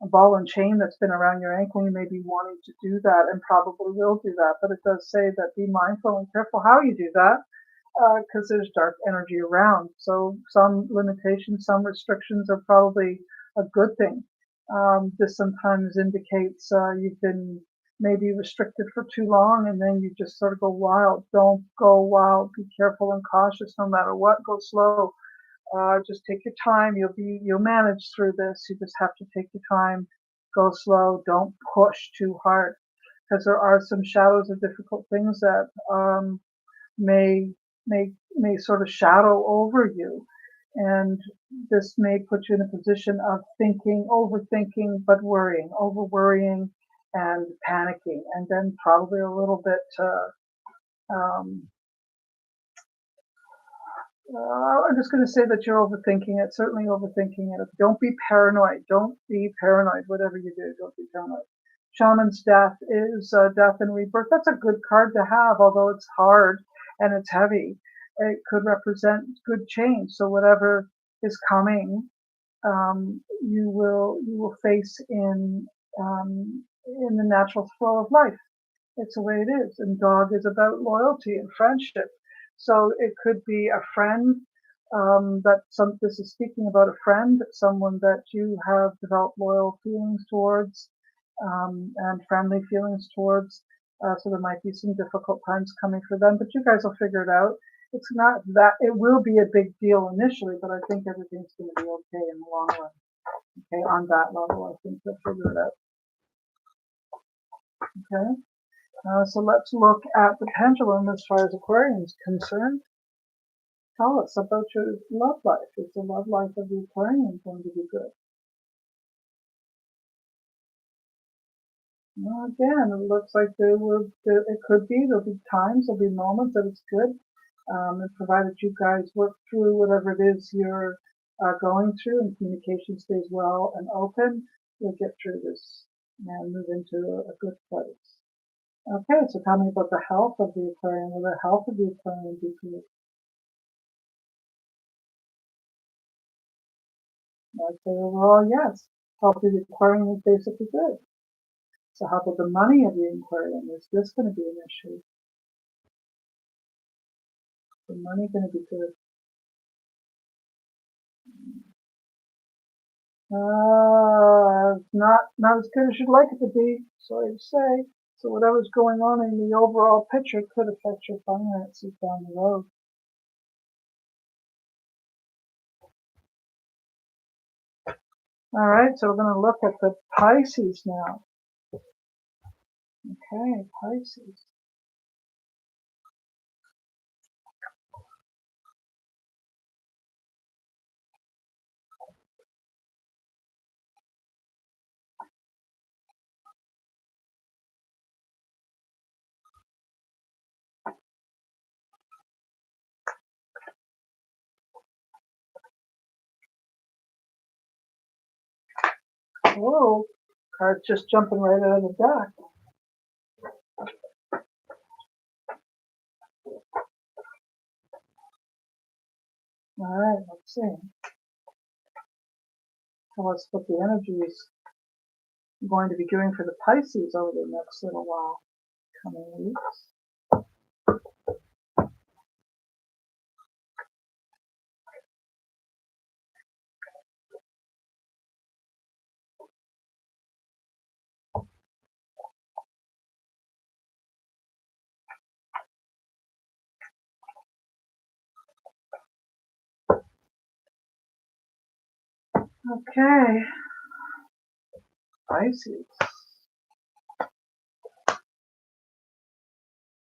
ball and chain that's been around your ankle. You may be wanting to do that, and probably will do that. But it does say that be mindful and careful how you do that, because there's dark energy around. So some limitations, some restrictions are probably a good thing. This sometimes indicates you've been maybe restricted for too long, and then you just sort of go wild. Don't go wild. Be careful and cautious no matter what. Go slow. Just take your time. You'll manage through this. You just have to take your time. Go slow. Don't push too hard, because there are some shadows of difficult things that may may sort of shadow over you, and this may put you in a position of thinking, overthinking, but worrying, over worrying, and panicking, and then probably a little bit um, I'm just going to say that you're overthinking it, certainly overthinking it. Don't be paranoid. Don't be paranoid. Whatever you do, don't be paranoid. Shaman's death is death and rebirth. That's a good card to have, although it's hard and it's heavy. It could represent good change. So whatever is coming, you will face in the natural flow of life. It's the way it is. And dog is about loyalty and friendship. So it could be a friend this is speaking about a friend, someone that you have developed loyal feelings towards, and friendly feelings towards. So there might be some difficult times coming for them, but you guys will figure it out. It's not that it will be a big deal initially, but I think everything's going to be okay in the long run. Okay, on that level, I think they'll figure it out. Okay. So let's look at the pendulum as far as Aquarian is concerned. Tell us about your love life. Is the love life of the Aquarian going to be good? Well, again, it looks like it could be. There'll be times, there'll be moments that it's good. And provided you guys work through whatever it is you're going through, and communication stays well and open, you'll get through this and move into a good place. Okay, so tell me about the health of the Aquarian. Will the health of the Aquarian be good? I'd say overall, yes. Health of the Aquarian is basically good. So how about the money of the Aquarian? Is this going to be an issue? Is the money going to be good? Not as good as you'd like it to be, sorry to say. So whatever's going on in the overall picture could affect your finances down the road. All right, so we're going to look at the Pisces now. Okay, Pisces. Whoa, card's just jumping right out of the deck. All right, let's see. Tell us what the energy is going to be doing for the Pisces over the next little while, coming weeks. Okay, Pisces.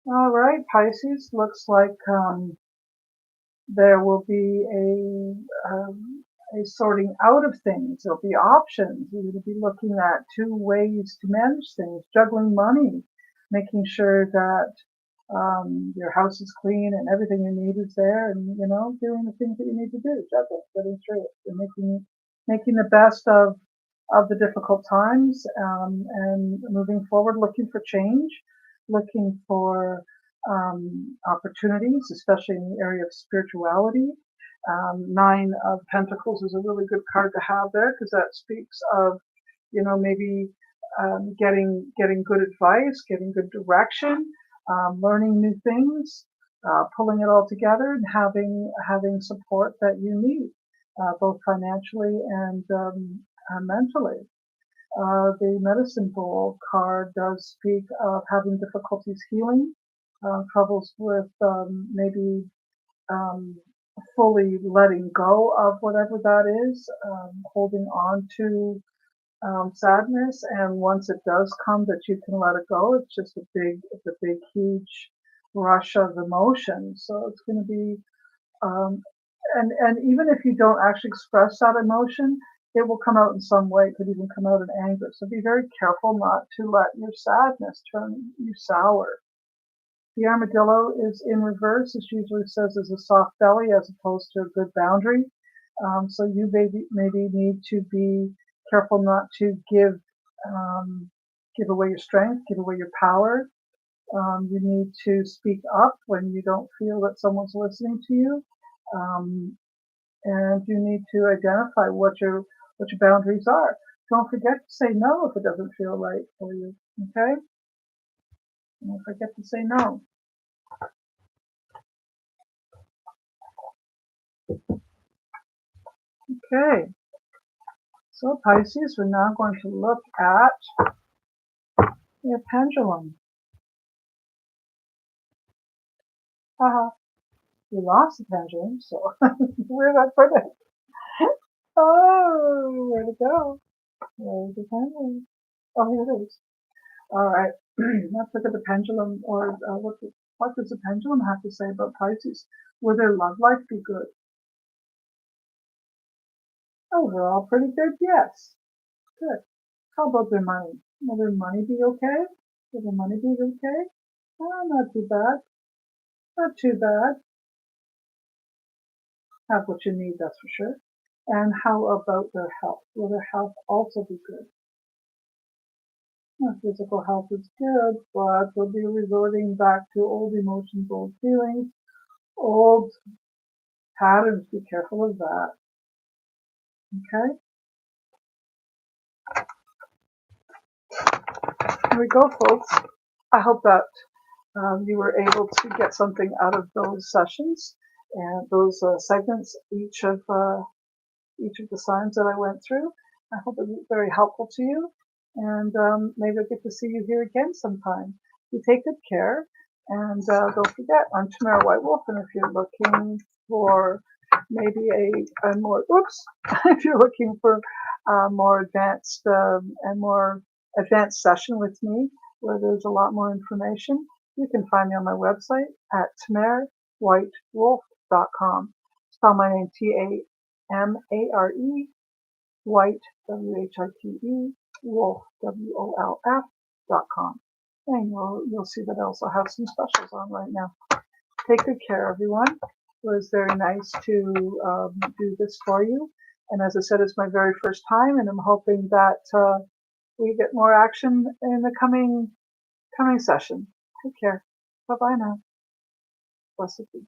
All right, Pisces. Looks like there will be a sorting out of things. There'll be options. You're going to be looking at two ways to manage things, juggling money, making sure that Your house is clean and everything you need is there, and doing the things that you need to do, juggling, getting through it, and making the best of the difficult times, and moving forward, looking for change, looking for opportunities, especially in the area of spirituality. Nine of Pentacles is a really good card to have there, because that speaks of, maybe getting good advice, getting good direction, learning new things, pulling it all together, and having support that you need, both financially and mentally. The Medicine Bowl card does speak of having difficulties healing, troubles with maybe fully letting go of whatever that is, holding on to sadness, and once it does come, that you can let it go. It's just a big, huge rush of emotion. So it's going to be, and even if you don't actually express that emotion, it will come out in some way. It could even come out in anger. So be very careful not to let your sadness turn you sour. The armadillo is in reverse. It usually says is a soft belly as opposed to a good boundary. So you maybe need to be careful not to give away your strength, give away your power. You need to speak up when you don't feel that someone's listening to you, and you need to identify what your boundaries are. Don't forget to say no if it doesn't feel right for you. Okay? Don't forget to say no. Okay. So Pisces, we're now going to look at your pendulum. Haha. We lost the pendulum, so where did I put it? Oh, where'd it go? Where's the pendulum? Oh, here it is. All right. Let's look at the pendulum, or what does the pendulum have to say about Pisces? Will their love life be good? Overall, pretty good, yes. Good. How about their money? Will their money be okay? Will their money be okay? Oh, not too bad. Not too bad. Have what you need, that's for sure. And how about their health? Will their health also be good? Their physical health is good, but they'll be resorting back to old emotions, old feelings, old patterns. Be careful of that. Okay? Here we go, folks. I hope that you were able to get something out of those sessions and those segments, each of the signs that I went through. I hope it was very helpful to you, and maybe I'll get to see you here again sometime. You take good care, and don't forget, I'm Tamare White-Wolf, and if you're looking for maybe a more, if you're looking for a more advanced session with me, where there's a lot more information, you can find me on my website at tamarewhitewolf.com. Spell my name Tamare White, WHITE, Wolf, WOLF.com. And you'll see that I also have some specials on right now. Take good care, everyone. It was very nice to do this for you. And as I said, it's my very first time, and I'm hoping that we get more action in the coming session. Take care. Bye-bye now. Blessed be.